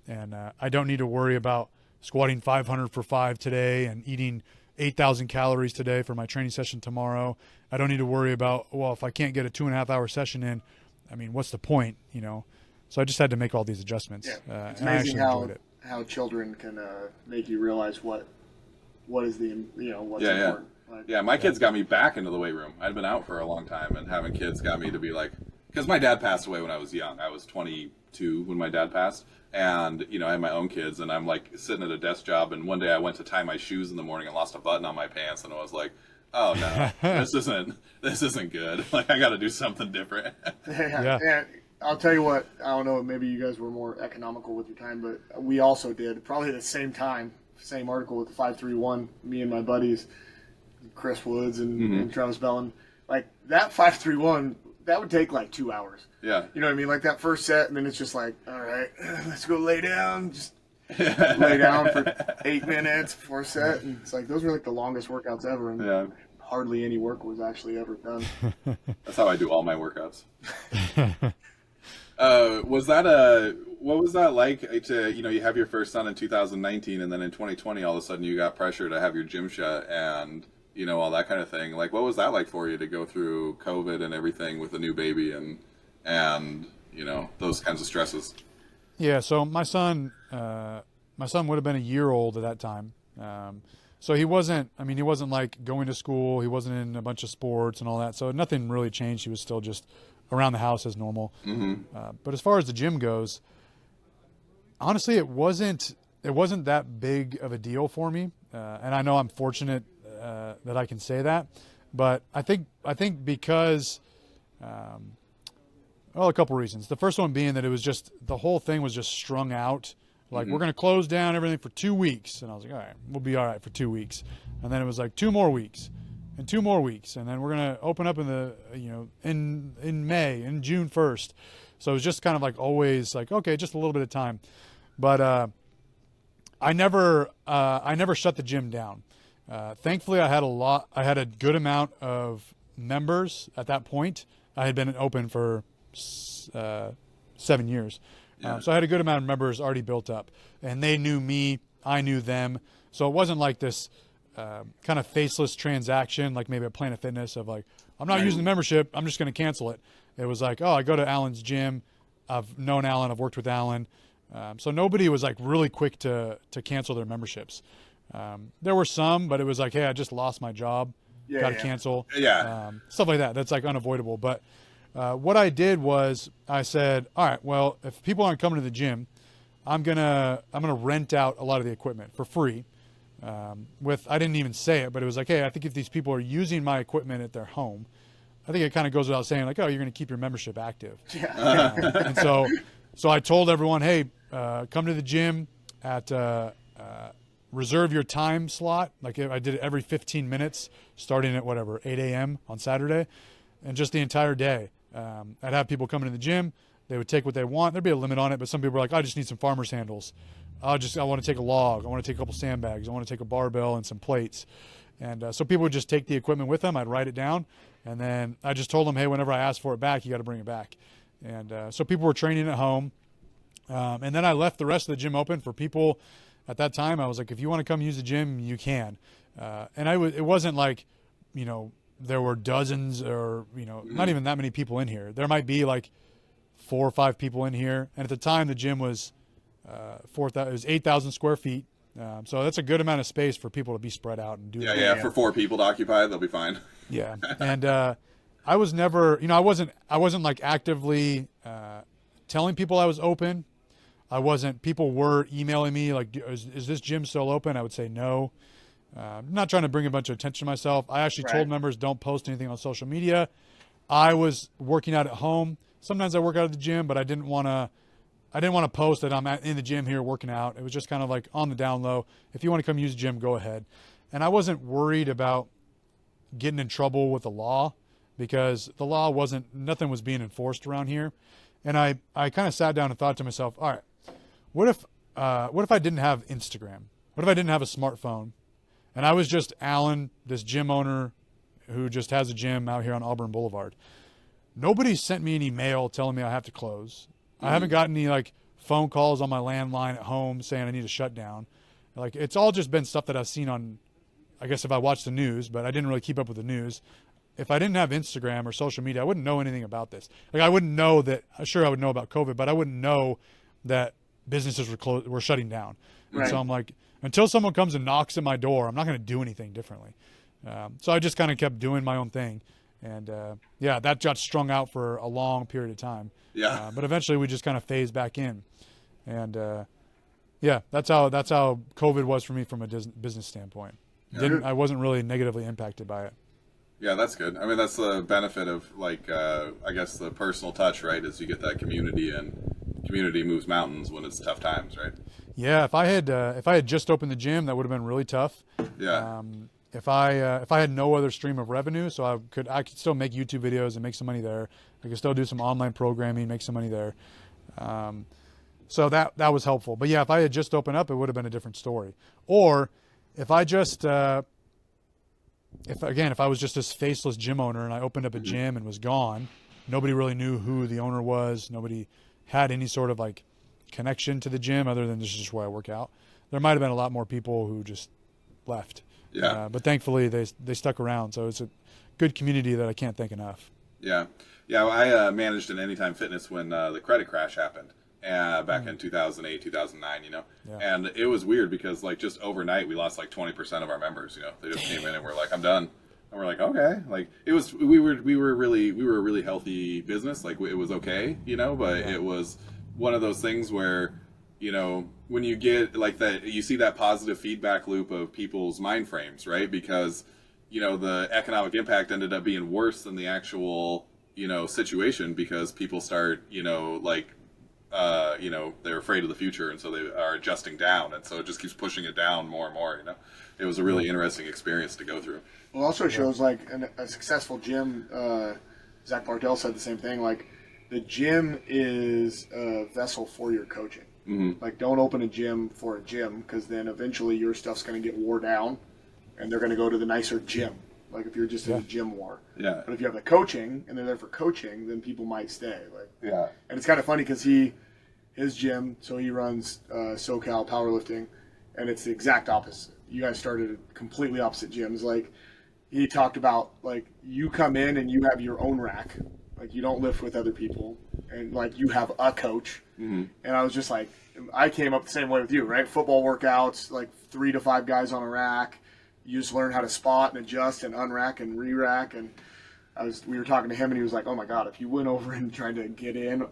And I don't need to worry about squatting 500 for 5 today and eating 8,000 calories today for my training session tomorrow. I don't need to worry about, well, if I can't get a 2.5 hour session in, I mean, what's the point, So I just had to make all these adjustments. Yeah. It's And I amazing actually enjoyed it. how children can make you realize what is the what's Yeah, yeah. important. Like, Yeah, my kids got me back into the weight room. I'd been out for a long time, and having kids got me to be like, because my dad passed away when I was young. I was 22 when my dad passed, and I had my own kids, and I'm like sitting at a desk job, and one day I went to tie my shoes in the morning and lost a button on my pants, and I was like, oh no, this isn't good. Like I got to do something different. Yeah. And I'll tell you what, I don't know, maybe you guys were more economical with your time, but we also did probably at the same time, same article with the 531, me and my buddies, Chris Woods and Travis Bellin. Like that 531, that would take like 2 hours. Yeah. You know what I mean? Like that first set, and then it's just like, all right, let's go lay down. Just lay down for 8 minutes before a set. And it's like, those were like the longest workouts ever. And Yeah. hardly any work was actually ever done. That's how I do all my workouts. What was that like to, you have your first son in 2019 and then in 2020, all of a sudden you got pressure to have your gym shut and, all that kind of thing. Like, what was that like for you to go through COVID and everything with a new baby and, those kinds of stresses? Yeah. So my son would have been a year old at that time. So he wasn't like going to school. He wasn't in a bunch of sports and all that. So nothing really changed. He was still just around the house as normal. But as far as the gym goes, honestly, it wasn't that big of a deal for me. And I know I'm fortunate that I can say that. But I think because, a couple reasons. The first one being that it was just, the whole thing was just strung out. Like, we're going to close down everything for 2 weeks. And I was like, all right, we'll be all right for 2 weeks. And then it was like 2 more weeks and 2 more weeks. And then we're going to open up in the, in May, in June 1st. So it was just kind of like always like, okay, just a little bit of time. But I never shut the gym down. Thankfully, I had a good amount of members at that point. I had been open for 7 years. Yeah. So I had a good amount of members already built up, and they knew me, I knew them. So it wasn't like this kind of faceless transaction, like maybe at Planet Fitness of like, I'm not using the membership, I'm just going to cancel it. It was like, oh, I go to Alan's gym. I've known Alan, I've worked with Alan. So nobody was like really quick to cancel their memberships. There were some, but it was like, hey, I just lost my job. Got to cancel. Yeah. Stuff like that. That's like unavoidable. But what I did was I said, all right, well, if people aren't coming to the gym, I'm gonna rent out a lot of the equipment for free. I didn't even say it, but it was like, hey, I think if these people are using my equipment at their home, I think it kind of goes without saying, like, oh, you're going to keep your membership active. And so I told everyone, hey, come to the gym at reserve your time slot. Like I did it every 15 minutes, starting at 8 a.m. on Saturday, and just the entire day. I'd have people come into the gym. They would take what they want. There'd be a limit on it, but some people were like, I just need some farmer's handles. I want to take a log. I want to take a couple sandbags. I want to take a barbell and some plates. And so people would just take the equipment with them. I'd write it down, and then I just told them, hey, whenever I ask for it back, you got to bring it back. And so people were training at home. And then I left the rest of the gym open for people. At that time, I was like, if you want to come use the gym, you can. And it wasn't like, there were dozens or, not even that many people in here. There might be like 4 or 5 people in here. And at the time, the gym was it was 8,000 square feet. So that's a good amount of space for people to be spread out and do. Yeah. For 4 people to occupy, they'll be fine. Yeah. And I was never, I wasn't like actively telling people I was open. People were emailing me like, is this gym still open? I would say no. I'm not trying to bring a bunch of attention to myself. I actually told members don't post anything on social media. I was working out at home. Sometimes I work out at the gym, but I didn't want to post that I'm in the gym here working out. It was just kind of like on the down low. If you want to come use the gym, go ahead. And I wasn't worried about getting in trouble with the law because the law nothing was being enforced around here. And I kind of sat down and thought to myself, all right, what if I didn't have Instagram? What if I didn't have a smartphone? And I was just Alan, this gym owner who just has a gym out here on Auburn Boulevard. Nobody sent me any mail telling me I have to close. I haven't gotten any like phone calls on my landline at home saying I need to shut down. Like it's all just been stuff that I've seen on, I guess if I watched the news, but I didn't really keep up with the news. If I didn't have Instagram or social media, I wouldn't know anything about this. Like I wouldn't know that, sure I would know about COVID, but I wouldn't know that businesses were shutting down. Right. And so I'm like, until someone comes and knocks at my door, I'm not going to do anything differently. So I just kind of kept doing my own thing. And that got strung out for a long period of time. Yeah. But eventually we just kind of phased back in. And that's how COVID was for me from a business standpoint. I wasn't really negatively impacted by it. Yeah, that's good. I mean, that's the benefit of like, I guess the personal touch, right? Is you get that community, and community moves mountains when it's tough times, right? Yeah, if I had just opened the gym, that would have been really tough. Yeah. If I had no other stream of revenue, so I could still make YouTube videos and make some money there. I could still do some online programming, make some money there. So that was helpful. But yeah, if I had just opened up, it would have been a different story. Or if I just if I was just this faceless gym owner and I opened up a gym and was gone, nobody really knew who the owner was. Nobody had any sort of like connection to the gym other than this is just where I work out. There might have been a lot more people who just left. Yeah. But thankfully they stuck around. So it's a good community that I can't thank enough. Yeah. Yeah. I managed an Anytime Fitness when the credit crash happened back in 2008, 2009, and it was weird because like just overnight we lost like 20% of our members, they just came in and were like, I'm done. And we're like, okay, like we were a really healthy business. Like it was okay, but it was one of those things where, when you get like that, you see that positive feedback loop of people's mind frames, right? Because, the economic impact ended up being worse than the actual, situation because people start, they're afraid of the future, and so they are adjusting down, and so it just keeps pushing it down more and more. It was a really interesting experience to go through. Well, it also shows like a successful gym. Zach Bartell said the same thing. Like the gym is a vessel for your coaching. Mm-hmm. Like don't open a gym for a gym because then eventually your stuff's going to get wore down, and they're going to go to the nicer gym. Like if you're just in a gym war. Yeah. But if you have the coaching and they're there for coaching, then people might stay. Like yeah. And it's kind of funny because his gym, so he runs SoCal powerlifting, and it's the exact opposite. You guys started at completely opposite gyms. Like he talked about, like you come in and you have your own rack, like you don't lift with other people, and like you have a coach. Mm-hmm. And I was just like, I came up the same way with you, right? Football workouts, like 3 to 5 guys on a rack. You just learn how to spot and adjust and unrack and re-rack. And we were talking to him, and he was like, "Oh my God, if you went over and tried to get in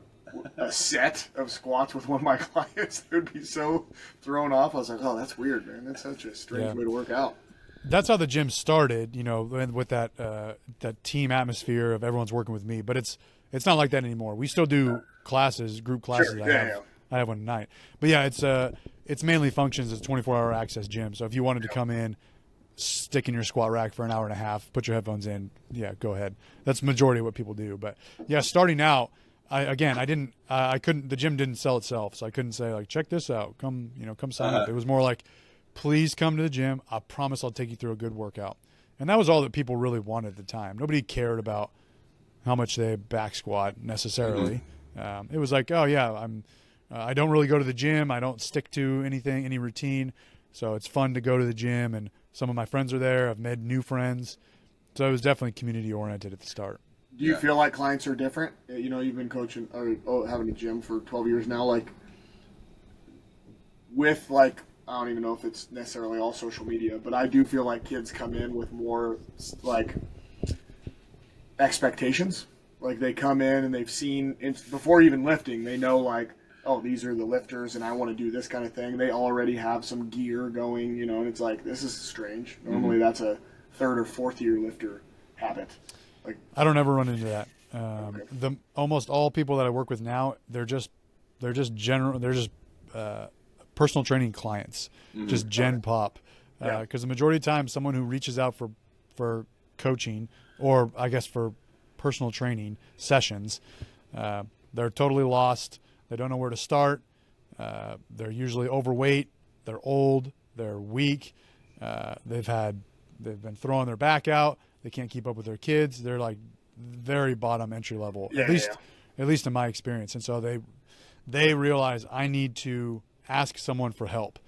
a set of squats with one of my clients, they would be so thrown off." I was like, "Oh, that's weird, man. That's such a strange way to work out." That's how the gym started, with that team atmosphere of everyone's working with me. But it's not like that anymore. We still do classes, group classes. Sure. I have one tonight. But yeah, it's mainly functions as a 24-hour access gym. So if you wanted to come in, stick in your squat rack for an hour and a half, put your headphones in, go ahead. That's the majority of what people do. But yeah, starting out, I couldn't, the gym didn't sell itself, so I couldn't say like, check this out, come sign up. It was more like, please come to the gym. I promise I'll take you through a good workout. And that was all that people really wanted at the time. Nobody cared about how much they back squat necessarily. It was like, oh yeah, I don't really go to the gym. I don't stick to any routine. So it's fun to go to the gym, and some of my friends are there. I've made new friends. So it was definitely community oriented at the start. Do you feel like clients are different? You know, you've been coaching or having a gym for 12 years now. Like, with like, I don't even know if it's necessarily all social media, but I do feel like kids come in with more like expectations. Like they come in and they've seen before even lifting, they know like, oh, these are the lifters and I want to do this kind of thing. They already have some gear going, you know, and it's like, this is strange. Normally that's a third or fourth year lifter habit. Like, I don't ever run into that. The almost all people that I work with now, they're just personal training clients, just gen pop. Because the majority of the time, someone who reaches out for coaching, or I guess for personal training sessions, they're totally lost. They don't know where to start. They're usually overweight. They're old. They're weak. They've been throwing their back out. They can't keep up with their kids. They're like very bottom entry level, at least in my experience. And so they realize I need to ask someone for help.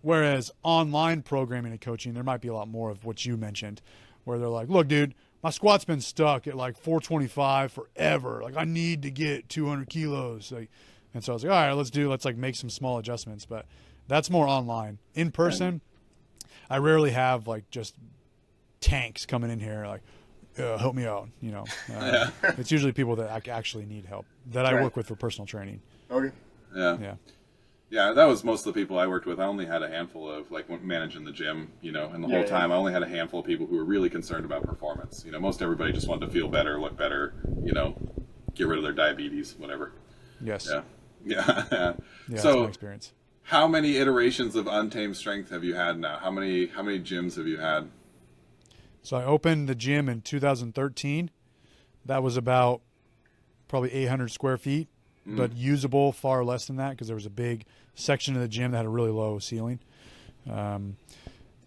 Whereas online programming and coaching, there might be a lot more of what you mentioned, where they're like, look, dude, my squat's been stuck at like 425 forever. Like I need to get 200 kilos. Like, and so I was like, all right, let's like make some small adjustments, but that's more online. In person, I rarely have like just tanks coming in here like, help me out. You know, it's usually people that actually need help that I work with for personal training. Okay. Yeah, that was most of the people I worked with. I only had a handful of, like, managing the gym, you know, and the whole time I only had a handful of people who were really concerned about performance. You know, most everybody just wanted to feel better, look better, you know, get rid of their diabetes, whatever. Yes. Yeah. Yeah, So, that's my experience. how many iterations of Untamed Strength have you had now? How many gyms have you had? So I opened the gym in 2013. That was about probably 800 square feet. But usable far less than that because there was a big section of the gym that had a really low ceiling. And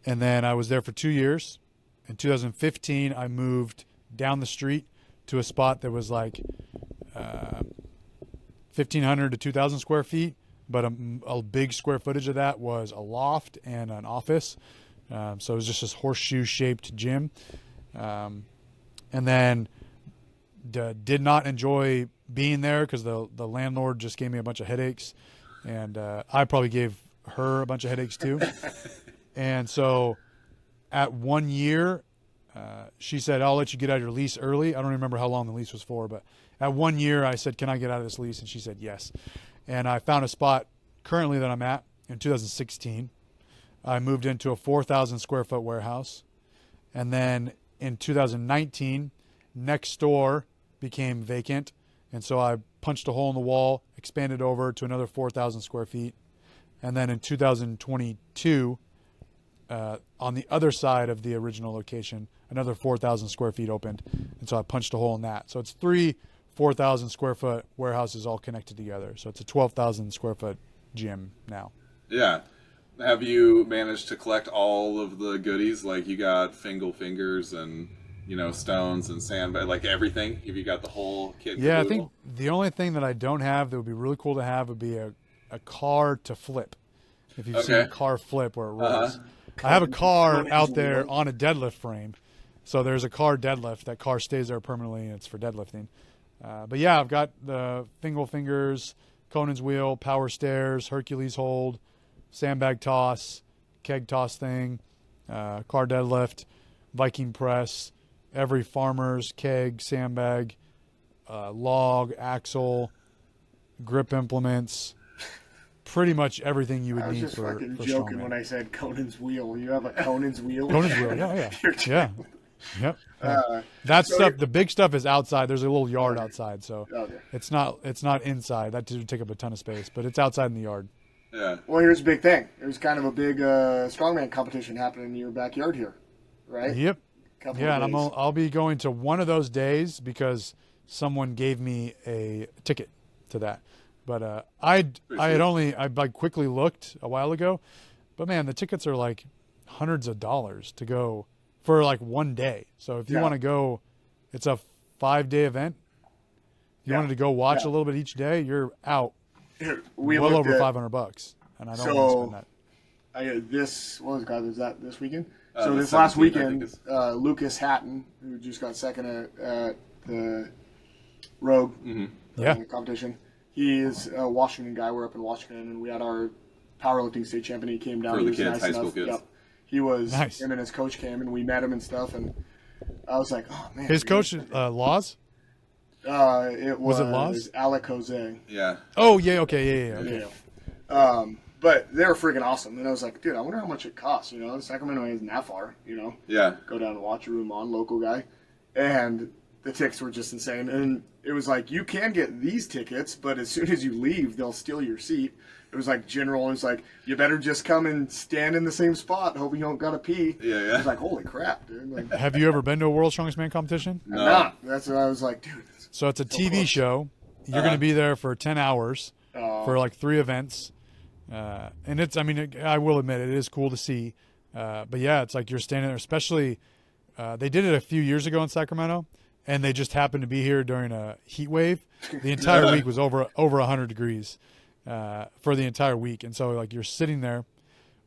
then I was there for 2 years. In 2015, I moved down the street to a spot that was like 1,500 to 2,000 square feet, but a big square footage of that was a loft and an office. So it was just this horseshoe-shaped gym. And then did not enjoy being there because the landlord just gave me a bunch of headaches, and I probably gave her a bunch of headaches too. And so at 1 year, she said, I'll let you get out of your lease early. I don't remember how long the lease was for, but at 1 year I said, can I get out of this lease? And she said yes. And I found a spot currently that I'm at in 2016. I moved into a 4,000 square foot warehouse. And then in 2019, next door became vacant. And so I punched a hole in the wall, expanded over to another 4,000 square feet. And then in 2022, on the other side of the original location, another 4,000 square feet opened. And so I punched a hole in that. So it's 3 4,000 square foot warehouses all connected together. So it's a 12,000 square foot gym now. Yeah. Have you managed to collect all of the goodies? Like you got fingal fingers and, you know, stones and sand, but like everything? Have you got the whole kit? Yeah, I think the only thing that I don't have that would be really cool to have would be a car to flip. If you've seen a car flip where it rolls. I have a car out there on a deadlift frame. So there's a car deadlift. That car stays there permanently, and it's for deadlifting. But yeah, I've got the fingal fingers, Conan's wheel, power stairs, Hercules hold, sandbag toss, keg toss thing, car deadlift, Viking press, every farmer's keg, sandbag, log, axle, grip implements, pretty much everything you would need for I was just fucking for joking strongman. when I said Conan's wheel. You have a Conan's wheel? Conan's wheel, yeah. Yep. That stuff, the big stuff is outside. There's a little yard outside, so it's not inside. That would take up a ton of space, but it's outside in the yard. Yeah. Well, here's a big thing. There's kind of a big strongman competition happening in your backyard here, right? Yep. Couple Yeah, of and days. I'll be going to one of those days because someone gave me a ticket to that. But I quickly looked a while ago, But man, the tickets are like hundreds of dollars to go for like one day. So if you want to go, it's a 5-day event. If you wanted to go watch a little bit each day, you're out well over $500, and I don't want to spend that. Was that this weekend? The So this last 17th, I weekend, think Lucas Hatton, who just got second at the Rogue competition, he is a Washington guy. We're up in Washington, and we had our powerlifting state champion. He came down. For He the was kids, nice high school enough. kids. Yep. He was Nice. him and his coach came, and we met him and stuff. And I was like, oh man. His coach, Laws? It was it Laws? Alec Jose. Yeah. Oh yeah, okay, yeah. Okay. Yeah. But they were freaking awesome. And I was like, dude, I wonder how much it costs. You know, Sacramento isn't that far. You know. Yeah. Go down and watch a room on local guy, and the tickets were just insane. And it was like, you can get these tickets, but as soon as you leave, they'll steal your seat. It was like general. It was like, you better just come and stand in the same spot, hoping you don't gotta pee. Yeah, yeah. I was like, holy crap, dude. Like, Have you ever been to a World's Strongest Man competition? I'm not. That's what I was like, dude. So it's a TV close. show. You're going to be there for 10 hours for like 3 events. And it's, I mean, I will admit it is cool to see. But yeah, it's like you're standing there, especially they did it a few years ago in Sacramento, and they just happened to be here during a heat wave. The entire week was over 100 degrees for the entire week. And so like you're sitting there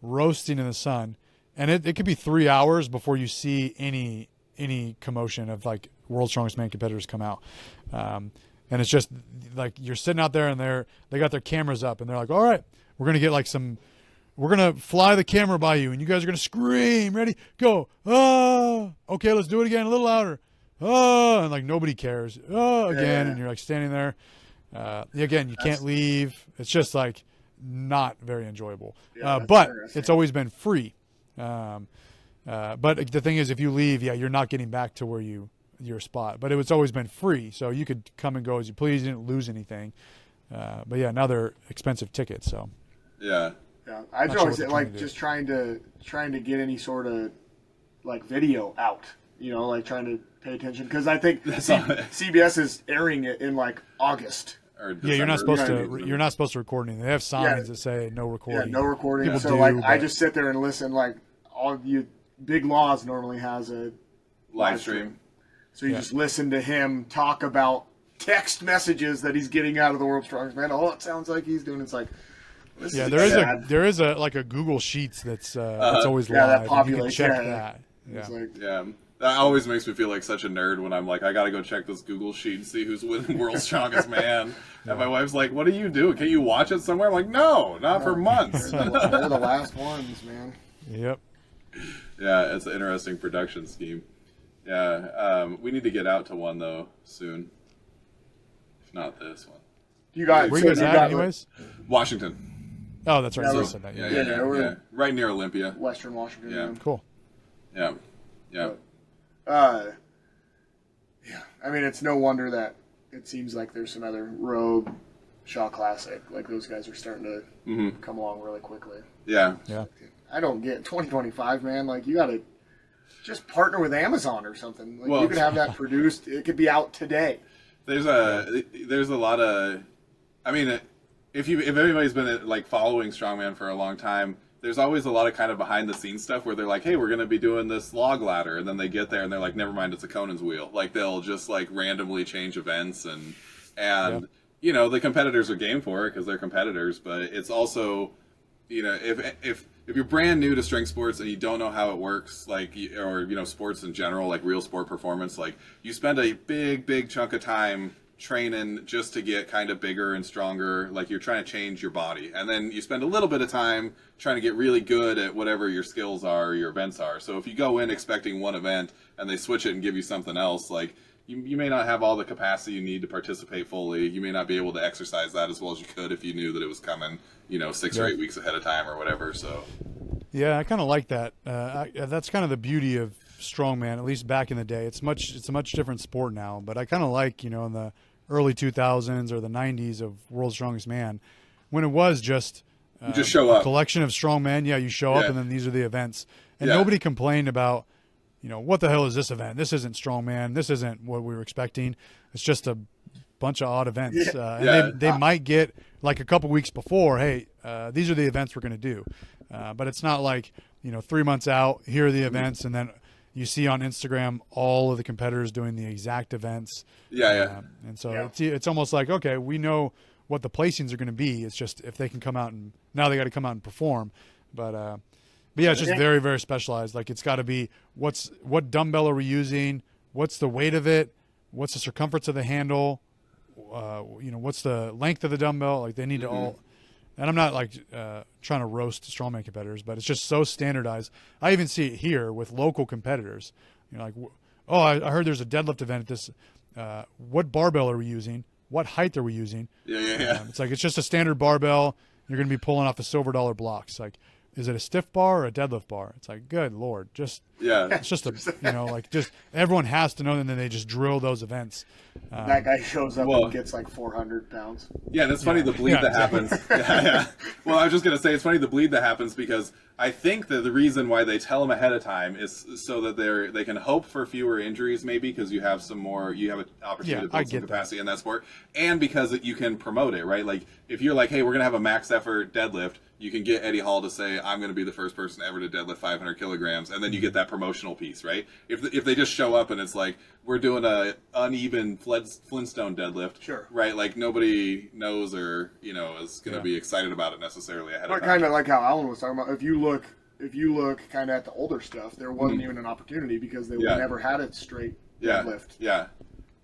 roasting in the sun, and it could be 3 hours before you see any commotion of like World's Strongest Man competitors come out. And it's just like you're sitting out there, and they got their cameras up, and they're like, all right, we're going to get like we're going to fly the camera by you, and you guys are going to scream. Ready? Go. Ah. Okay, let's do it again. A little louder. Ah. And like nobody cares. Ah. Again. And you're like standing there. Again, you can't leave. It's just like not very enjoyable. But it's always been free. But the thing is, if you leave, you're not getting back to where your spot. But it's always been free, so you could come and go as you please. You didn't lose anything. But yeah, now they're expensive tickets. So yeah, I always like just trying to get any sort of like video out. You know, like trying to pay attention, because I think CBS is airing it in like August. Yeah, you're not supposed to. You're not supposed to record anything. They have signs that say no recording. Yeah, no recording. People so do, like, but I just sit there and listen. Like all you, Big Laws normally has a live stream. So you just listen to him talk about text messages that he's getting out of the World's Strongest Man. Oh, it sounds like he's doing. It's like, there is a like a Google Sheets that's always live. That you can check that. Yeah. Like, that always makes me feel like such a nerd when I'm like, I gotta go check this Google sheet and see who's winning World's Strongest Man. And my wife's like, what do you do? Can you watch it somewhere? I'm like, no, not for months. they're the last ones, man. Yep. Yeah, it's an interesting production scheme. Yeah, we need to get out to one though soon. If not this one. You guys, where you guys at, anyways? Washington. Oh, that's right. Yeah, You said that. Yeah. Right near Olympia. Western Washington. Yeah. Man. Cool. Yeah. I mean, it's no wonder that it seems like there's some other Rogue, Shaw Classic. Like those guys are starting to come along really quickly. Yeah. I don't get 2025, man. Like you got to just partner with Amazon or something. Like you could have that produced. It could be out today. There's a lot of, I mean, if anybody's been like following Strongman for a long time, there's always a lot of kind of behind the scenes stuff where they're like, hey, we're going to be doing this log ladder. And then they get there and they're like, never mind, it's a Conan's wheel. Like they'll just like randomly change events and you know, the competitors are game for it because they're competitors. But it's also, you know, if you're brand new to strength sports and you don't know how it works, like, or, you know, sports in general, like real sport performance, like you spend a big chunk of time training just to get kind of bigger and stronger, like you're trying to change your body, and then you spend a little bit of time trying to get really good at whatever your skills are, your events are. So if you go in expecting one event and they switch it and give you something else, like you may not have all the capacity you need to participate fully. You may not be able to exercise that as well as you could if you knew that it was coming, you know, 6 or 8 weeks ahead of time or whatever. So yeah, I kind of like that. That's kind of the beauty of strongman, at least back in the day. It's a much different sport now, but I kind of like, you know, in the early 2000s or the 90s of World's Strongest Man, when it was just show up, a collection of strongmen. Yeah, you show up, and then these are the events, and nobody complained about, you know, what the hell is this event? This isn't strongman. This isn't what we were expecting. It's just a bunch of odd events. And they might get like a couple weeks before, hey, these are the events we're going to do. But it's not like, 3 months out, here are the events, and then you see on Instagram all of the competitors doing the exact events. Yeah. And so it's almost like, okay, we know what the placings are going to be. It's just if they can come out and now they got to come out and perform. But yeah, it's just very, very specialized. Like it's got to be what dumbbell are we using? What's the weight of it? What's the circumference of the handle? What's the length of the dumbbell? Like they need to all. And I'm not like trying to roast strongman competitors, but it's just so standardized. I even see it here with local competitors. Like, oh, I heard there's a deadlift event at this. What barbell are we using? What height are we using? Yeah. It's like it's just a standard barbell. You're going to be pulling off the silver dollar blocks. Like, is it a stiff bar or a deadlift bar? It's like, good Lord, it's just just everyone has to know, and then they just drill those events. That guy shows up and gets like 400 pounds. Yeah, and it's funny the bleed that happens. Yeah. Well, I was just going to say, it's funny the bleed that happens because I think that the reason why they tell them ahead of time is so that they can hope for fewer injuries, maybe because you have an opportunity to build some capacity in that sport, and because you can promote it, right? Like if you're like, hey, we're going to have a max effort deadlift, you can get Eddie Hall to say, I'm going to be the first person ever to deadlift 500 kilograms, and then you get that promotional piece, right? If they just show up and it's like, we're doing a uneven Flintstone deadlift, sure, right? Like nobody knows or is going to be excited about it necessarily ahead of time. Kind of like how Alan was talking about. If you look kind of at the older stuff, there wasn't even an opportunity because they never had it straight deadlift. Yeah.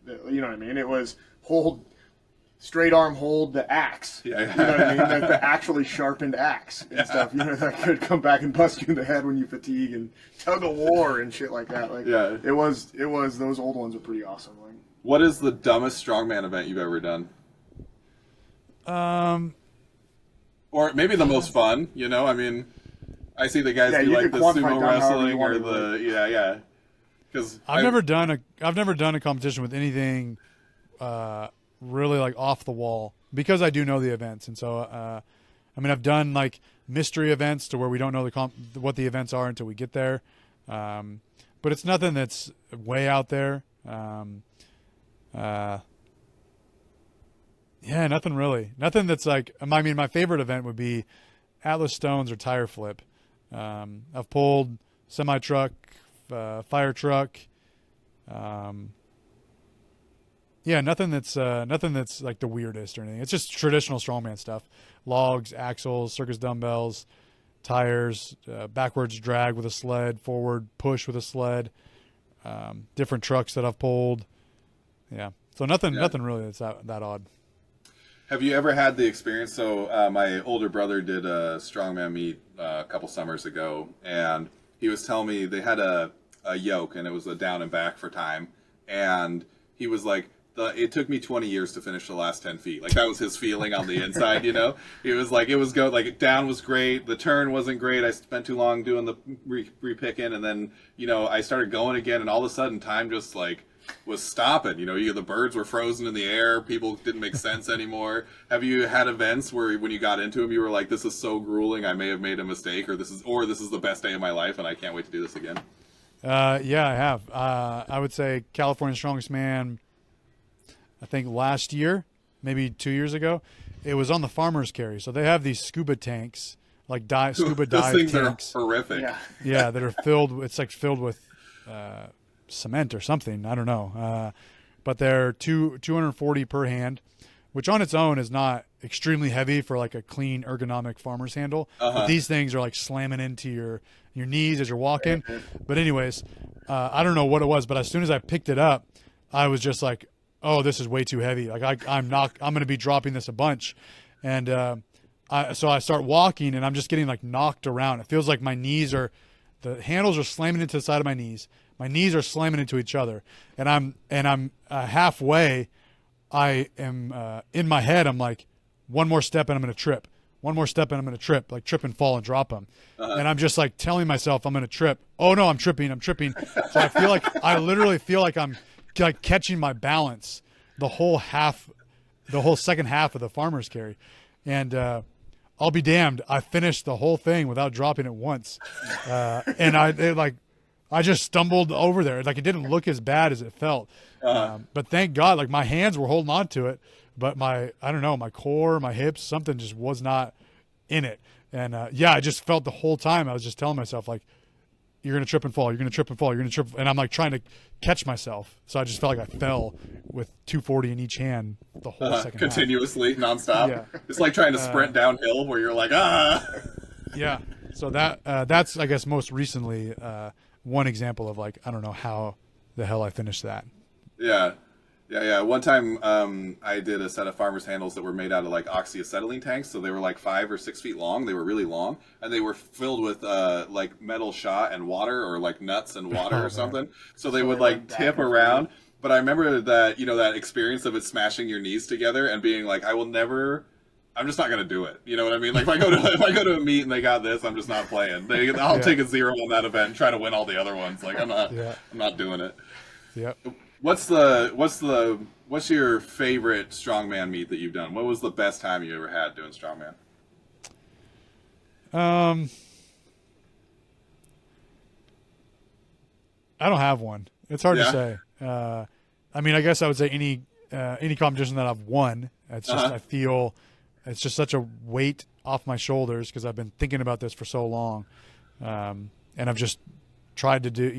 You know what I mean? It was straight arm hold the axe. Yeah. You know what I mean? The actually sharpened axe and stuff. That could come back and bust you in the head when you fatigue and tug of war and shit like that. Like it was those old ones are pretty awesome. Like, what is the dumbest strongman event you've ever done? Or maybe the most fun, I mean, I see the guys do like the sumo wrestling or the because I've never done a competition with anything really like off the wall because I do know the events, and so I've done like mystery events to where we don't know what the events are until we get there, but it's nothing that's way out there. Nothing really. Nothing that's like. My favorite event would be Atlas Stones or tire flip. I've pulled semi truck, fire truck. Nothing that's like the weirdest or anything. It's just traditional strongman stuff: logs, axles, circus dumbbells, tires, backwards drag with a sled, forward push with a sled, different trucks that I've pulled. Yeah, so nothing really that's that odd. Have you ever had the experience? So my older brother did a strongman meet a couple summers ago, and he was telling me they had a yoke, and it was a down and back for time, and he was like, it took me 20 years to finish the last 10 feet. Like that was his feeling on the inside, He was like, down was great. The turn wasn't great. I spent too long doing the re-picking. And then, I started going again. And all of a sudden time just like was stopping, the birds were frozen in the air. People didn't make sense anymore. Have you had events where when you got into them, you were like, this is so grueling. I may have made a mistake or this is the best day of my life. And I can't wait to do this again. I have. I would say California's Strongest Man, I think last year, maybe 2 years ago, it was on the farmer's carry. So they have these scuba tanks, like scuba dive things tanks. Are horrific. Yeah, that are filled. It's like filled with cement or something. I don't know. But they're 240 per hand, which on its own is not extremely heavy for like a clean ergonomic farmer's handle. But these things are like slamming into your knees as you're walking. But anyways, I don't know what it was, but as soon as I picked it up, I was just like, oh, this is way too heavy. Like I'm going to be dropping this a bunch. And so I start walking and I'm just getting like knocked around. It feels like the handles are slamming into the side of my knees. My knees are slamming into each other. And I'm halfway. I am in my head. I'm like, one more step and I'm going to trip. One more step and I'm going to trip, like trip and fall and drop them. And I'm just like telling myself I'm going to trip. Oh no, I'm tripping. So I literally feel like I'm like catching my balance the whole second half of the farmer's carry. And I'll be damned, I finished the whole thing without dropping it once. And I just stumbled over there. Like it didn't look as bad as it felt. But thank God, like my hands were holding on to it, but my core, my hips, something just was not in it. And I just felt the whole time I was just telling myself, like, you're going to trip and fall, you're going to trip and fall, you're going to trip. And I'm like trying to catch myself. So I just felt like I fell with 240 in each hand the whole second continuously, half. Nonstop. Yeah. It's like trying to sprint downhill where you're like, ah. Yeah. So that's, I guess, most recently one example of, like, I don't know how the hell I finished that. Yeah. One time, I did a set of farmer's handles that were made out of like oxyacetylene tanks, so they were like 5 or 6 feet long. They were really long, and they were filled with like metal shot and water, or like nuts and water or something. So they would like tip around. But I remember that, that experience of it smashing your knees together and being like, I'm just not gonna do it. You know what I mean? Like if I go to a meet and they got this, I'm just not playing. I'll take a 0 on that event and try to win all the other ones. Like I'm not doing it. Yep. What's your favorite strongman meet that you've done? What was the best time you ever had doing strongman? I don't have one. It's hard to say. I mean, I guess I would say any competition that I've won. It's just I feel it's just such a weight off my shoulders because I've been thinking about this for so long, and I've just tried to do,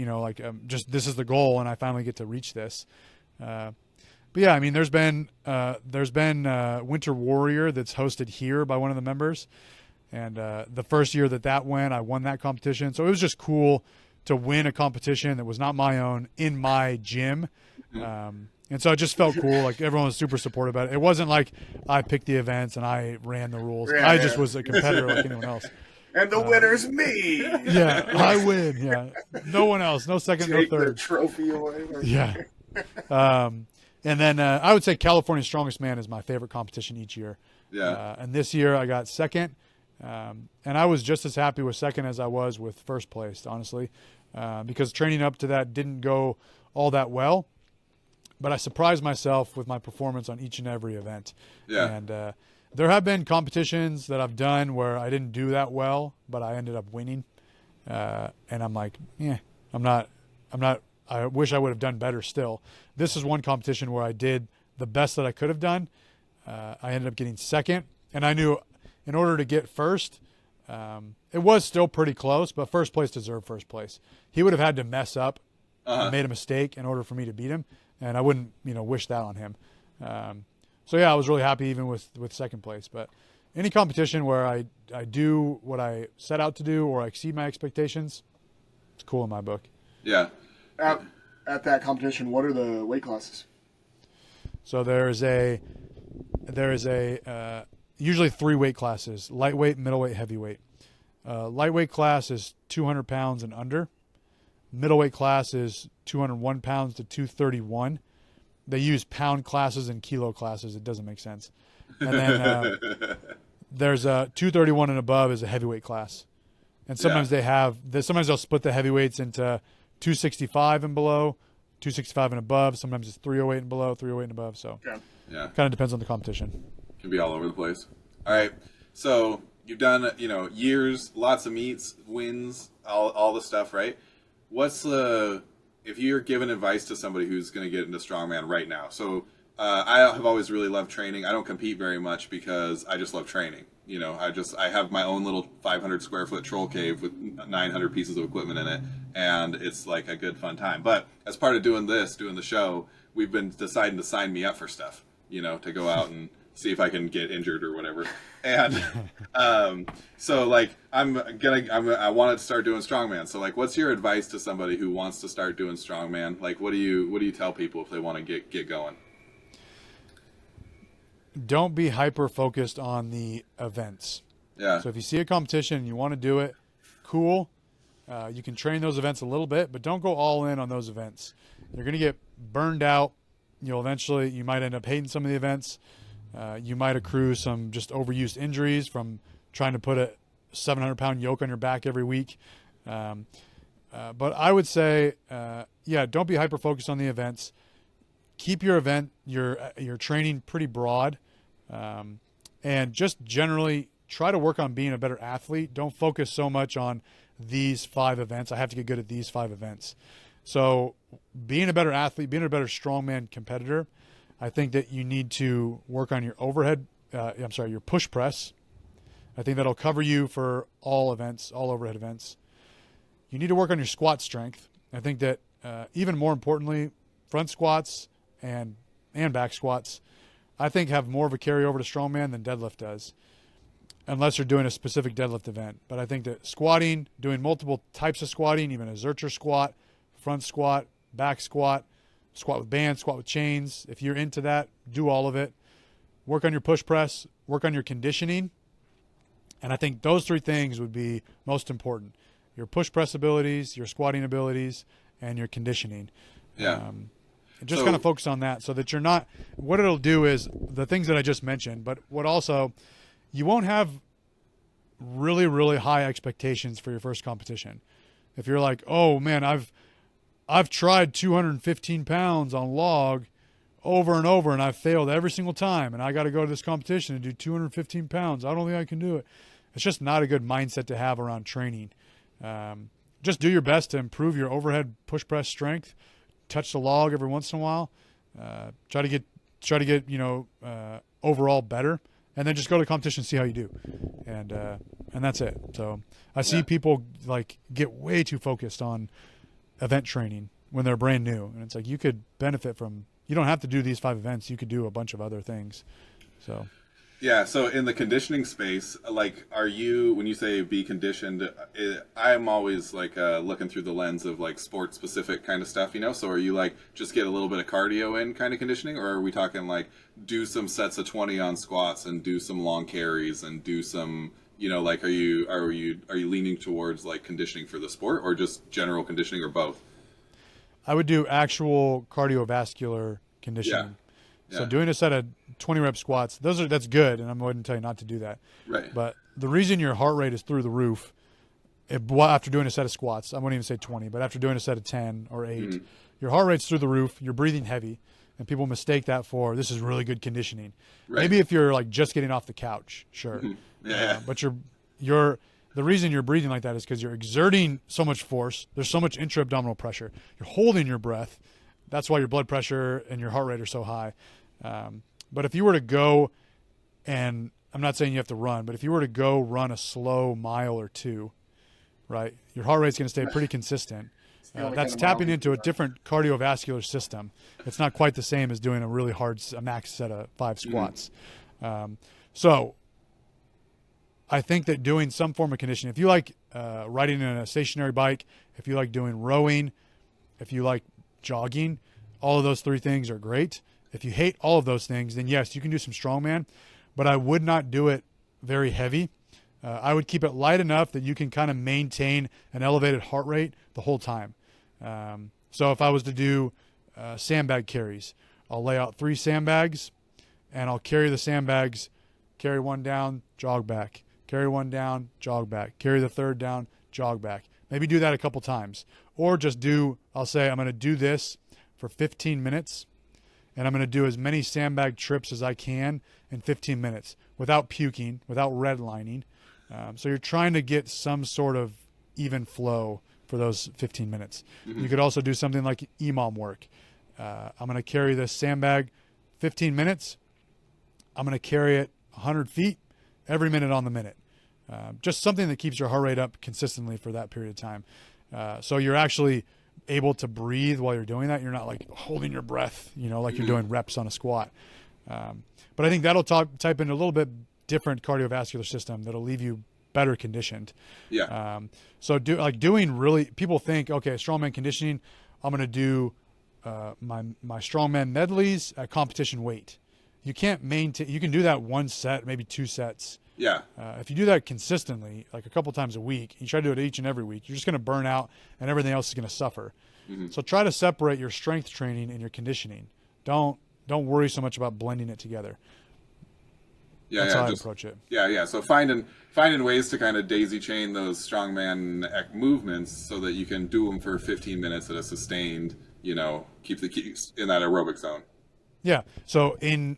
just this is the goal, and I finally get to reach this. But yeah, I mean, there's been Winter Warrior that's hosted here by one of the members, and the first year that went, I won that competition. So it was just cool to win a competition that was not my own in my gym. And so it just felt cool. Like everyone was super supportive about it. It wasn't like I picked the events and I ran the rules. I just was a competitor like anyone else. And the winner's me. Yeah, I win. Yeah, no one else. No second, Take no third. the trophy away. Yeah. And then I would say California Strongest Man is my favorite competition each year. Yeah. And this year I got second. And I was just as happy with second as I was with first place, honestly, because training up to that didn't go all that well. But I surprised myself with my performance on each and every event. Yeah. And there have been competitions that I've done where I didn't do that well, but I ended up winning. And I'm like, I wish I would have done better still. This is one competition where I did the best that I could have done. I ended up getting second, and I knew in order to get first, it was still pretty close, but first place deserved first place. He would have had to mess up and made a mistake in order for me to beat him, and I wouldn't, wish that on him. So yeah, I was really happy even with second place. But any competition where I do what I set out to do or I exceed my expectations, it's cool in my book. Yeah. At that competition, what are the weight classes? So there is usually 3 weight classes: lightweight, middleweight, heavyweight. Lightweight class is 200 pounds and under. Middleweight class is 201 pounds to 231. They use pound classes and kilo classes. It doesn't make sense. And then there's 231 and above is a heavyweight class. And sometimes sometimes they'll split the heavyweights into 265 and below, 265 and above. Sometimes it's 308 and below, 308 and above. So yeah, kind of depends on the competition. Can be all over the place. All right. So you've done, years, lots of meets, wins, all the stuff, right? If you're giving advice to somebody who's going to get into strongman right now? So I have always really loved training. I don't compete very much because I just love training. I have my own little 500 square foot troll cave with 900 pieces of equipment in it, and it's like a good fun time. But as part of doing the show, we've been deciding to sign me up for stuff, to go out and see if I can get injured or whatever. And so like I wanted to start doing strongman. So like, what's your advice to somebody who wants to start doing strongman? Like, what do you tell people if they want to get going? Don't be hyper focused on the events. Yeah. So if you see a competition and you want to do it, cool. You can train those events a little bit, but don't go all in on those events. You're going to get burned out. Eventually you might end up hating some of the events. You might accrue some just overused injuries from trying to put a 700-pound yoke on your back every week. But I would say, don't be hyper focused on the events. Keep your training pretty broad, and just generally try to work on being a better athlete. Don't focus so much on these 5 events. I have to get good at these 5 events. So being a better athlete, being a better strongman competitor, I think that you need to work on your your push press. I think that'll cover you for all events, all overhead events. You need to work on your squat strength. I think that even more importantly, front squats and back squats, I think have more of a carryover to strongman than deadlift does, unless you're doing a specific deadlift event. But I think that squatting, doing multiple types of squatting, even a Zercher squat, front squat, back squat, squat with bands, squat with chains, if you're into that, do all of it. Work on your push press, work on your conditioning. And I think those three things would be most important: your push press abilities, your squatting abilities, and your conditioning. Yeah. Just kind of focus on that, so that you're not, what it'll do is the things that I just mentioned, but what also, you won't have really, really high expectations for your first competition. If you're like, oh man, I've tried 215 pounds on log over and over, and I've failed every single time, and I got to go to this competition and do 215 pounds. I don't think I can do it. It's just not a good mindset to have around training. Just do your best to improve your overhead push press strength. Touch the log every once in a while. Try to get overall better, and then just go to the competition and see how you do, and that's it. So I see people like get way too focused on event training when they're brand new, and it's like you could benefit from. You don't have to do these 5 events. You could do a bunch of other things. So. Yeah, so in the conditioning space, like, are you, when you say be conditioned, I'm always like looking through the lens of like sport specific kind of stuff, you know? So are you like just get a little bit of cardio in kind of conditioning, or are we talking like do some sets of 20 on squats and do some long carries and do some, you know, like are you leaning towards like conditioning for the sport, or just general conditioning, or both? I would do actual cardiovascular conditioning. So doing a set of 20 rep squats, that's good, and I'm going to tell you not to do that. Right. But the reason your heart rate is through the roof, after doing a set of squats, I wouldn't even say 20, but after doing a set of 10 or 8, your heart rate's through the roof, you're breathing heavy, and people mistake that for this is really good conditioning. Right. Maybe if you're like just getting off the couch, sure. But the reason you're breathing like that is because you're exerting so much force. There's so much intra-abdominal pressure. You're holding your breath. That's why your blood pressure and your heart rate are so high. But if you were to go, and I'm not saying you have to run, but if you were to go run a slow mile or 2, right, your heart rate's going to stay pretty consistent. That's tapping into a different cardiovascular system. It's not quite the same as doing a really hard, a max set of 5 squats. So I think that doing some form of conditioning, if you like riding in a stationary bike, if you like doing rowing, if you like jogging, all of those 3 things are great. If you hate all of those things, then yes, you can do some strongman, but I would not do it very heavy. I would keep it light enough that you can kind of maintain an elevated heart rate the whole time. So if I was to do sandbag carries, I'll lay out 3 sandbags, and I'll carry the sandbags, carry 1 down, jog back, carry 1 down, jog back, carry the 3rd down, jog back. Maybe do that a couple times. Or just I'll say I'm going to do this for 15 minutes, and I'm going to do as many sandbag trips as I can in 15 minutes without puking, without redlining. So you're trying to get some sort of even flow for those 15 minutes. You could also do something like EMOM work. I'm going to carry this sandbag 15 minutes. I'm going to carry it 100 feet every minute on the minute. Just something that keeps your heart rate up consistently for that period of time. So you're actually able to breathe while you're doing that. You're not like holding your breath, like you're doing reps on a squat. But I think that'll type into a little bit different cardiovascular system that'll leave you better conditioned. Yeah. So doing really, people think, okay, strongman conditioning, I'm going to do my strongman medleys at competition weight. You can't maintain, you can do that 1 set, maybe 2 sets. Yeah. If you do that consistently, like a couple times a week, you try to do it each and every week, you're just going to burn out and everything else is going to suffer. So try to separate your strength training and your conditioning. Don't worry so much about blending it together. That's how I approach it. Yeah. So finding ways to kind of daisy chain those strongman movements so that you can do them for 15 minutes at a sustained, keep in that aerobic zone. Yeah. So in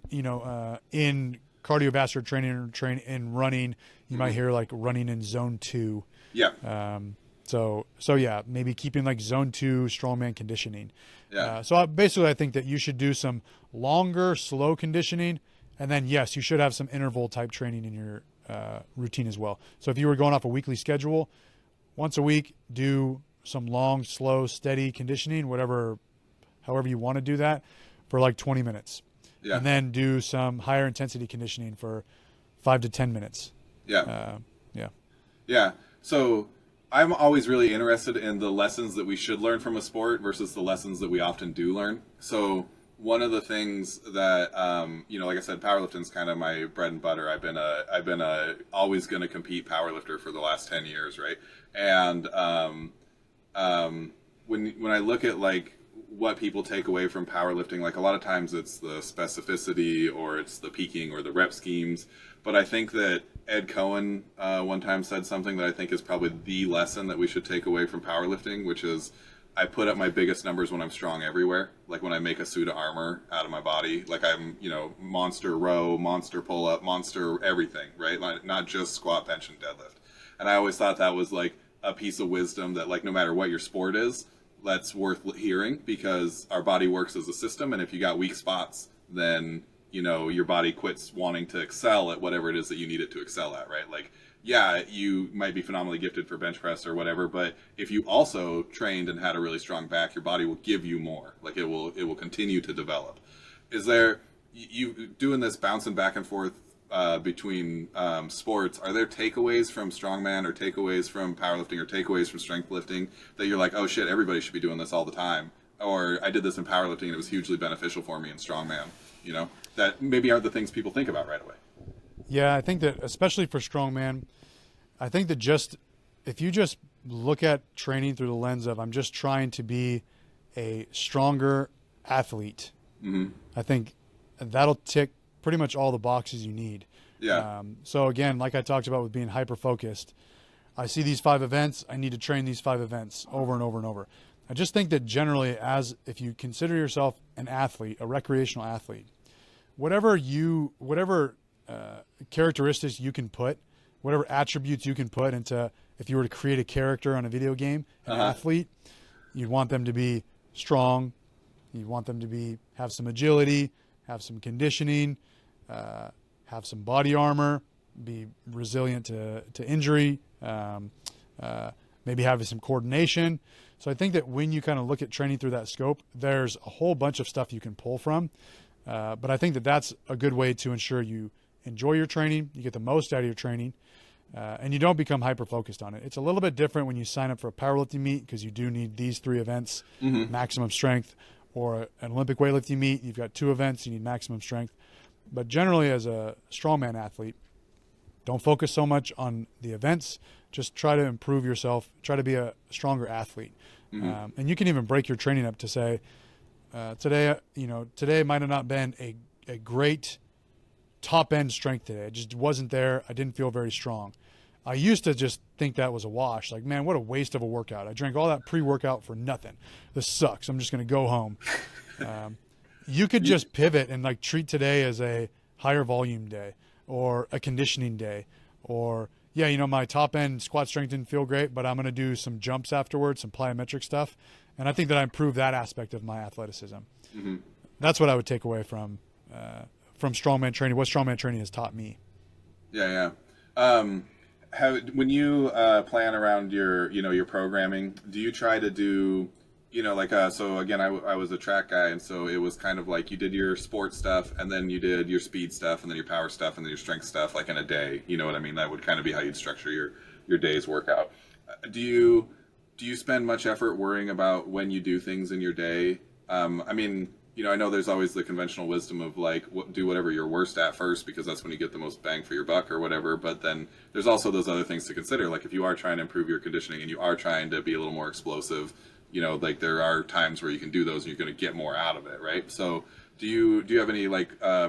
cardiovascular training in running, you might hear like running in zone 2. Yeah. So yeah, maybe keeping like zone 2 strongman conditioning. Yeah. So basically I think that you should do some longer, slow conditioning. And then yes, you should have some interval type training routine as well. So if you were going off a weekly schedule, once a week, do some long, slow, steady conditioning, however you want to do that, for like 20 minutes. Yeah. And then do some higher intensity conditioning for 5 to 10 minutes. Yeah. Yeah. Yeah. So I'm always really interested in the lessons that we should learn from a sport versus the lessons that we often do learn. So one of the things that, like I said, powerlifting is kind of my bread and butter. I've been a always going to compete powerlifter for the last 10 years. Right. And, when I look at like what people take away from powerlifting, like a lot of times it's the specificity or it's the peaking or the rep schemes. But I think that Ed Cohen one time said something that I think is probably the lesson that we should take away from powerlifting, which is I put up my biggest numbers when I'm strong everywhere. Like when I make a suit of armor out of my body, like I'm, monster row, monster pull up, monster everything, right? Like not just squat, bench, and deadlift. And I always thought that was like a piece of wisdom that like no matter what your sport is, that's worth hearing, because our body works as a system. And if you got weak spots, then your body quits wanting to excel at whatever it is that you need it to excel at, right? Like, yeah, you might be phenomenally gifted for bench press or whatever, but if you also trained and had a really strong back, your body will give you more. Like it will continue to develop. Is there, you doing this bouncing back and forth between sports, are there takeaways from strongman or takeaways from powerlifting or takeaways from strength lifting that you're like, oh shit, everybody should be doing this all the time? Or I did this in powerlifting and it was hugely beneficial for me in strongman, that maybe aren't the things people think about right away. Yeah, I think that especially for strongman, I think that if you just look at training through the lens of I'm just trying to be a stronger athlete, I think that'll tick pretty much all the boxes you need. Yeah. So again, like I talked about with being hyper-focused, I see these 5 events, I need to train these 5 events over and over and over. I just think that generally, if you consider yourself an athlete, a recreational athlete, whatever characteristics you can put, whatever attributes you can put into, if you were to create a character on a video game, an athlete, you'd want them to be strong, you'd want them to have some agility, have some conditioning, have some body armor, be resilient to injury, maybe have some coordination. So I think that when you kind of look at training through that scope, there's a whole bunch of stuff you can pull from. But I think that that's a good way to ensure you enjoy your training, you get the most out of your training, and you don't become hyper-focused on it. It's a little bit different when you sign up for a powerlifting meet, because you do need these 3 events, maximum strength, or an Olympic weightlifting meet, you've got 2 events, you need maximum strength. But generally as a strongman athlete, don't focus so much on the events, just try to improve yourself, try to be a stronger athlete. And you can even break your training up to say, today might have not been a great top end strength today. It just wasn't there. I didn't feel very strong. I used to just think that was a wash. Like, man, what a waste of a workout. I drank all that pre-workout for nothing. This sucks. I'm just going to go home. You could just pivot and like treat today as a higher volume day or a conditioning day, or my top end squat strength didn't feel great, but I'm going to do some jumps afterwards, some plyometric stuff. And I think that I improved that aspect of my athleticism. That's what I would take away from strongman training, what strongman training has taught me. Yeah. When you plan around your programming, do you try to do, so again, I was a track guy, and so it was kind of like you did your sports stuff, and then you did your speed stuff, and then your power stuff, and then your strength stuff, like in a day. You know what I mean? That would kind of be how you'd structure your day's workout. Do you spend much effort worrying about when you do things in your day? I know there's always the conventional wisdom of like, do whatever you're worst at first, because that's when you get the most bang for your buck or whatever. But then there's also those other things to consider. Like if you are trying to improve your conditioning and you are trying to be a little more explosive, like there are times where you can do those and you're going to get more out of it, right? So do you have any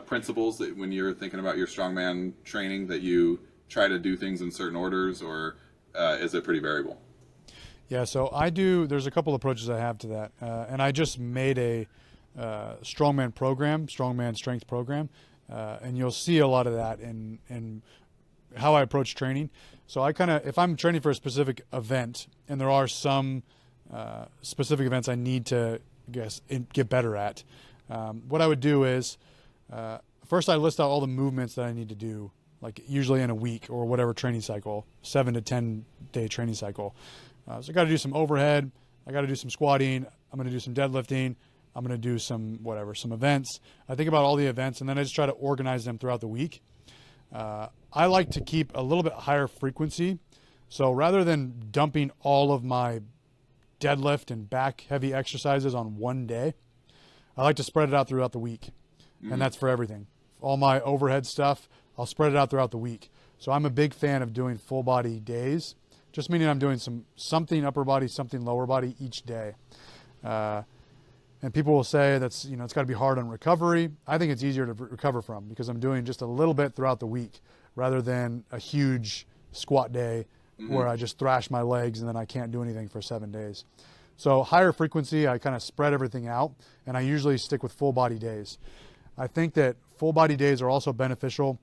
principles that when you're thinking about your strongman training that you try to do things in certain orders, or is it pretty variable? Yeah, so there's a couple approaches I have to that. And I just made a strongman strength program. And you'll see a lot of that in how I approach training. So if I'm training for a specific event, and there are some specific events I need to, get better at, what I would do is, first I list out all the movements that I need to do like usually in a week or whatever training cycle, 7 to 10 day training cycle. So I got to do some overhead. I got to do some squatting. I'm going to do some deadlifting. I'm going to do some events. I think about all the events, and then I just try to organize them throughout the week. I like to keep a little bit higher frequency. So rather than dumping all of my deadlift and back heavy exercises on one day, I like to spread it out throughout the week. And that's for everything. All my overhead stuff, I'll spread it out throughout the week. So I'm a big fan of doing full body days, just meaning I'm doing something upper body, something lower body each day. And people will say that's, it's got to be hard on recovery. I think it's easier to recover from because I'm doing just a little bit throughout the week rather than a huge squat day where I just thrash my legs and then I can't do anything for 7 days. So higher frequency, I kind of spread everything out, and I usually stick with full body days. I think that full body days are also beneficial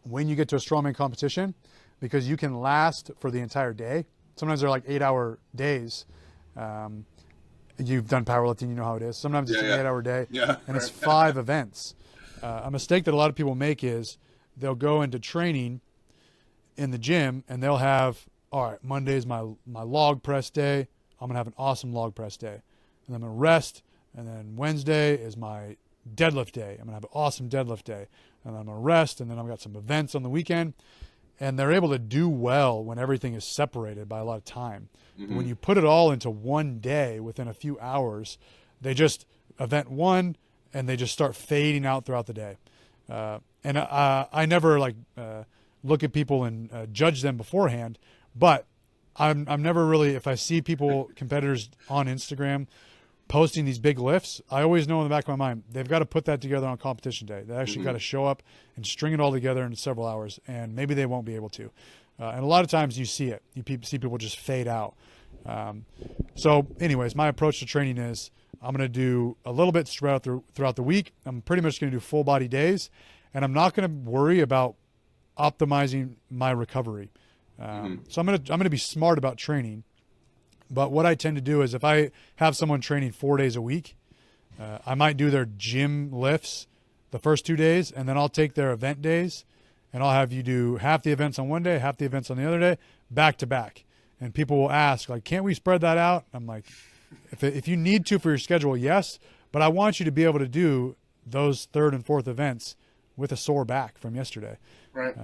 when you get to a strongman competition because you can last for the entire day. Sometimes they're like 8-hour days. You've done powerlifting, you know how it is. Sometimes it's an 8-hour day, and it's 5 events. A mistake that a lot of people make is they'll go into training in the gym and they'll have, all right, Monday's my log press day. I'm going to have an awesome log press day. And I'm going to rest. And then Wednesday is my deadlift day. I'm going to have an awesome deadlift day. And then I'm going to rest. And then I've got some events on the weekend. And they're able to do well when everything is separated by a lot of time. But when you put it all into one day within a few hours, they just event one and they just start fading out throughout the day. And I never look at people and judge them beforehand, but I'm never really, if I see competitors on Instagram posting these big lifts, I always know in the back of my mind, they've got to put that together on competition day. They actually got to show up and string it all together in several hours, and maybe they won't be able to. And a lot of times you see it. You see people just fade out. So anyways, my approach to training is I'm going to do a little bit throughout the week. I'm pretty much going to do full body days, and I'm not going to worry about optimizing my recovery. So I'm going to be smart about training. But what I tend to do is if I have someone training 4 days a week, I might do their gym lifts the first 2 days, and then I'll take their event days, and I'll have you do half the events on one day, half the events on the other day, back to back. And people will ask, can't we spread that out? I'm like, if you need to for your schedule, yes, but I want you to be able to do those third and fourth events with a sore back from yesterday. Right.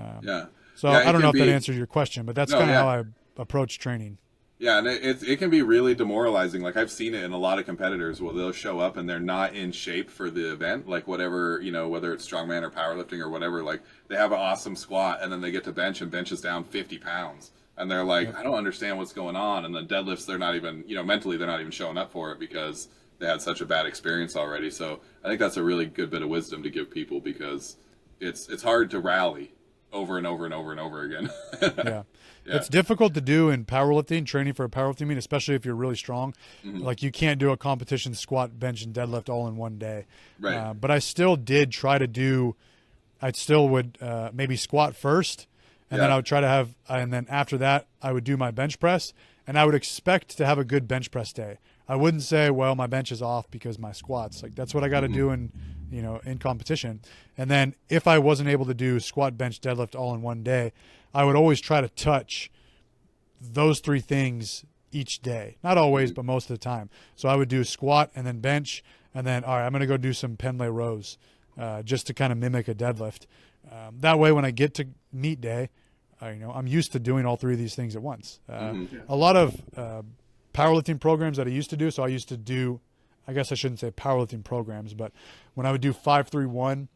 So I don't know if that answers your question, but that's kind of how I approach training. Yeah, and it can be really demoralizing. Like I've seen it in a lot of competitors where they'll show up and they're not in shape for the event, like whatever, whether it's strongman or powerlifting or whatever, like they have an awesome squat and then they get to bench and bench is down 50 pounds. And they're like, I don't understand what's going on. And then deadlifts, they're not even, mentally, they're not even showing up for it because they had such a bad experience already. So I think that's a really good bit of wisdom to give people because it's hard to rally over and over and over and over again. Yeah. It's difficult to do in powerlifting, training for a powerlifting meet, especially if you're really strong. Like you can't do a competition squat, bench, and deadlift all in one day. Right. But I still did try to do, I still would maybe squat first. And then I would try to have, and then after that, I would do my bench press, and I would expect to have a good bench press day. I wouldn't say, well, my bench is off because my squats. Like that's what I got to do in competition. And then if I wasn't able to do squat, bench, deadlift all in one day, I would always try to touch those 3 things each day. Not always, but most of the time. So I would do squat and then bench, and then, all right, I'm going to go do some Pendlay rows just to kind of mimic a deadlift. That way, when I get to meet day, I'm used to doing all 3 of these things at once. A lot of powerlifting programs that I used to do. So I used to do, I guess I shouldn't say powerlifting programs, but when I would do 5-3-1,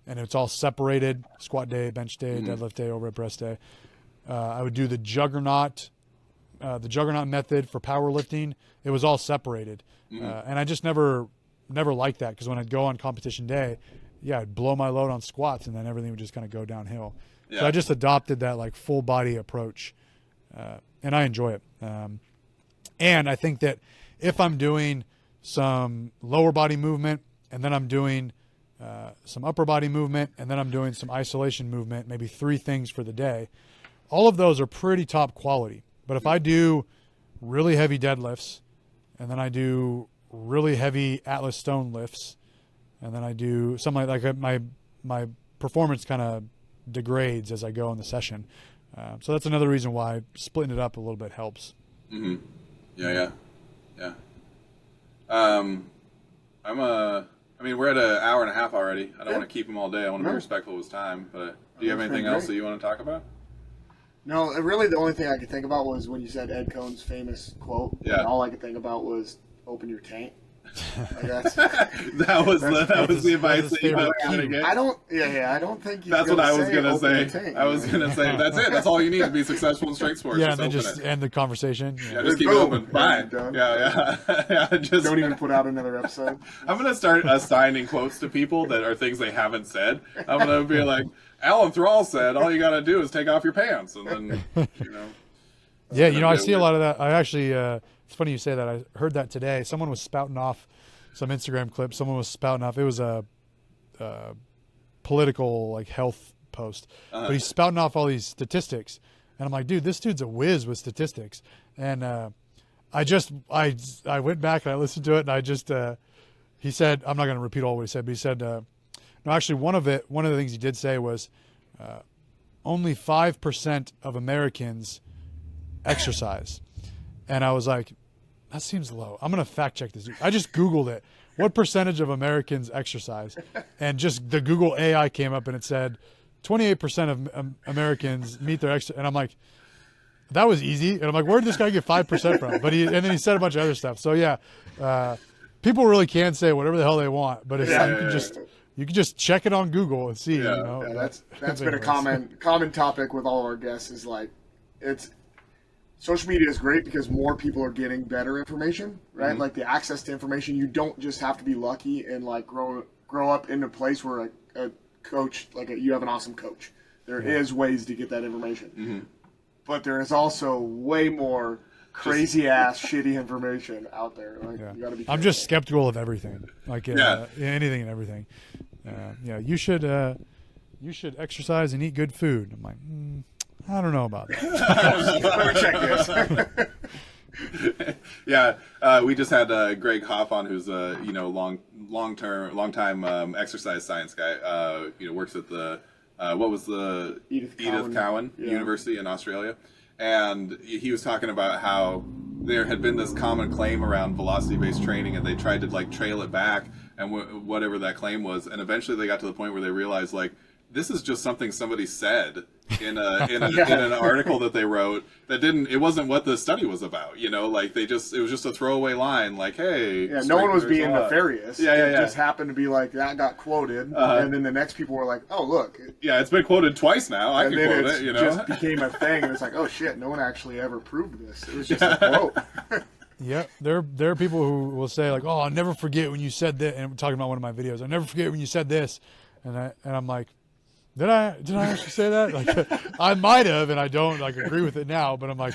and it's all separated: squat day, bench day, deadlift day, overhead press day. I would do the juggernaut method for powerlifting. It was all separated, and I just never liked that because when I'd go on competition day, I'd blow my load on squats and then everything would just kind of go downhill. So I just adopted that full body approach, and I enjoy it. And I think that if I'm doing some lower body movement and then I'm doing some upper body movement and then I'm doing some isolation movement, maybe 3 things for the day, all of those are pretty top quality. But if I do really heavy deadlifts and then I do really heavy Atlas stone lifts, and then I do something like my performance kind of degrades as I go in the session. So that's another reason why splitting it up a little bit helps. Mm-hmm. Yeah. I mean, we're at an hour and a half already. I don't want to keep him all day. I want to be respectful of his time. But do you have anything else that you want to talk about? No, really the only thing I could think about was when you said Ed Cohn's famous quote. Yeah. And all I could think about was open your tank. Like that was the advice that you were going to get. I don't think that's what I was going to say. I was going to say, that's it. That's all you need to be successful in strength sports. Yeah, and then just end the conversation. Yeah, just keep it open. Bye. Yeah. Just don't even put out another episode. I'm going to start assigning quotes to people that are things they haven't said. I'm going to be like, Alan Thrall said, all you got to do is take off your pants. And then, Yeah, I see a lot of that. I actually, it's funny you say that. I heard that today. Someone was spouting off some Instagram clip. Someone was spouting off. It was a political, like, health post. But he's spouting off all these statistics. And I'm like, dude, this dude's a whiz with statistics. And I went back and I listened to it, and I just, he said, I'm not going to repeat all what he said, but he said, no, actually, one of the things he did say was only 5% of Americans exercise. And I was like, that seems low. I'm going to fact check this. I just Googled it. What percentage of Americans exercise? And just the Google AI came up and it said 28% of Americans meet their exercise. And I'm like, that was easy. And I'm like, where did this guy get 5% from? But and then he said a bunch of other stuff. So yeah, people really can say whatever the hell they want, but it's, you can just check it on Google and see. That's been a common topic with all our guests is like, social media is great because more people are getting better information, right? Mm-hmm. Like the access to information. You don't just have to be lucky and like grow up in a place where a coach, you have an awesome coach. There is ways to get that information. Mm-hmm. But there is also way more crazy ass shitty information out there. Like, you gotta be careful. I'm just skeptical of everything, anything and everything. You should exercise and eat good food. I'm like, I don't know about that. Let me check this. We just had Greg Hoff on, who's a long time exercise science guy. Works at the what was the Edith Cowan University in Australia, and he was talking about how there had been this common claim around velocity-based training, and they tried to trail it back and whatever that claim was, and eventually they got to the point where they realized this is just something somebody said in an article that they wrote it wasn't what the study was about. It was just a throwaway line hey. Yeah, no one was being nefarious. It just happened to be that got quoted, and then the next people were like, oh look. Yeah, it's been quoted twice now. I can quote it. It just became a thing, and it's like, oh shit, no one actually ever proved this. It was just a quote. Yeah, there are people who will say oh, I'll never forget when you said that, and I'm talking about one of my videos. I'll never forget when you said this, and I'm like, Did I actually say that? I might have, and I don't agree with it now. But I'm like,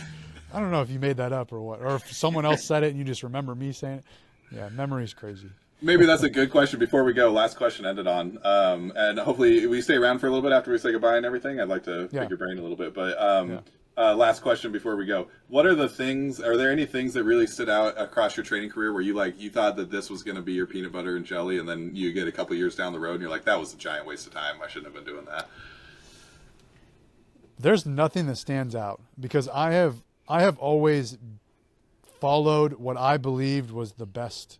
I don't know if you made that up or what, or if someone else said it and you just remember me saying it. Yeah, memory's crazy. Maybe that's a good question before we go. Last question ended on, and hopefully we stay around for a little bit after we say goodbye and everything. I'd like to pick your brain a little bit, but last question before we go. What are the things? Are there any things that really stood out across your training career where you thought that this was going to be your peanut butter and jelly, and then you get a couple years down the road and you're like, that was a giant waste of time. I shouldn't have been doing that. There's nothing that stands out because I have always followed what I believed was the best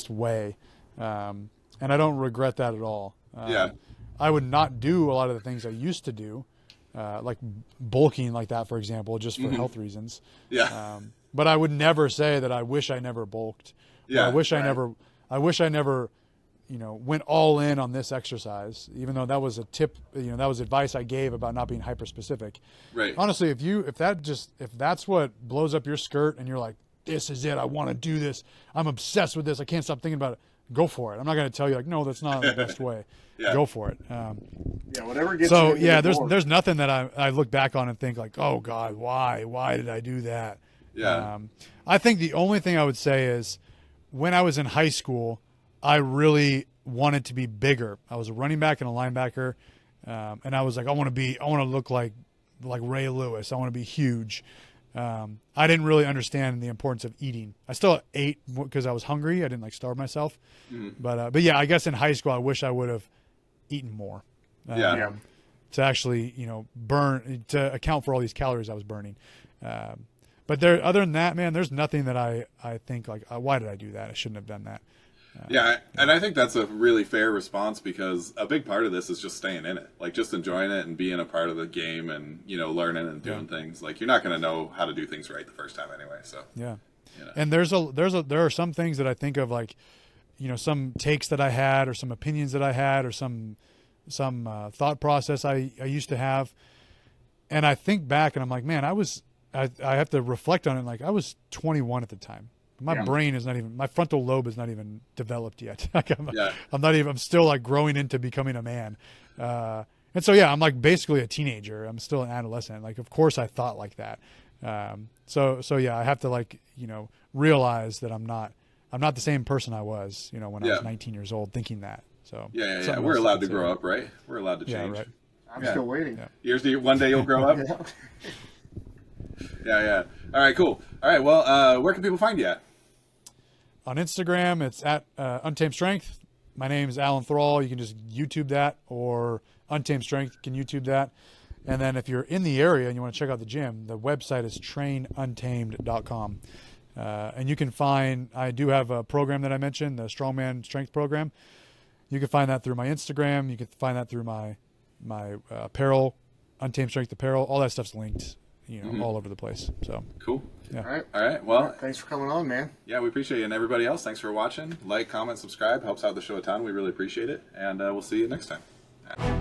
way, and I don't regret that at all. I would not do a lot of the things I used to do. Like bulking like that, for example, just for health reasons. But I would never say that I wish I never bulked. I wish I never, went all in on this exercise, even though that was a tip, that was advice I gave about not being hyper specific. Right. Honestly, if that's what blows up your skirt and you're like, this is it, I want to do this, I'm obsessed with this, I can't stop thinking about it, go for it. I'm not going to tell you no, that's not the best way. Go for it. Whatever gets you. So there's nothing that I look back on and think oh God, why did I do that? I think the only thing I would say is when I was in high school, I really wanted to be bigger. I was a running back and a linebacker, and I was like, I want to look like Ray Lewis. I want to be huge. I didn't really understand the importance of eating. I still ate because I was hungry. I didn't starve myself. But yeah, I guess in high school, I wish I would have eaten more. to actually, you know, burn, to account for all these calories I was burning. But there, other than that, man, there's nothing that I think like, why did I do that? I shouldn't have done that. Yeah, and I think that's a really fair response, because a big part of this is just staying in it, like just enjoying it and being a part of the game, and you know, learning and doing things. Like, you're not going to know how to do things right the first time anyway. So Yeah. you know. And there are some things that I think of, like, you know, some takes that I had, or some opinions that I had, or some thought process I used to have, and I think back and I'm like, man, I have to reflect on it. Like, I was 21 at the time. My brain is not even, my frontal lobe is not even developed yet. Like, I'm still like growing into becoming a man. And so, yeah, I'm like basically a teenager. I'm still an adolescent. Like, of course I thought like that. So yeah, I have to, like, you know, realize that I'm not the same person I was, you know, when I was 19 years old thinking that. So Yeah. We're allowed to grow up, right? We're allowed to change. Right. I'm still waiting. One day you'll grow up. Yeah. All right, cool. All right, well, where can people find you at? On Instagram, it's at Untamed Strength. My name is Alan Thrall. You can just YouTube that, or Untamed Strength. You can YouTube that. And then if you're in the area and you want to check out the gym, the website is trainuntamed.com. And you can find, I do have a program that I mentioned, the Strongman Strength Program. You can find that through my Instagram. You can find that through my apparel, Untamed Strength apparel. All that stuff's linked, you know, all over the place. So cool. Yeah. All right. Well, Thanks for coming on, man. yeah, we appreciate you. And everybody else, thanks for watching. Like, comment, subscribe. Helps out the show a ton. We really appreciate it. And we'll see you next time.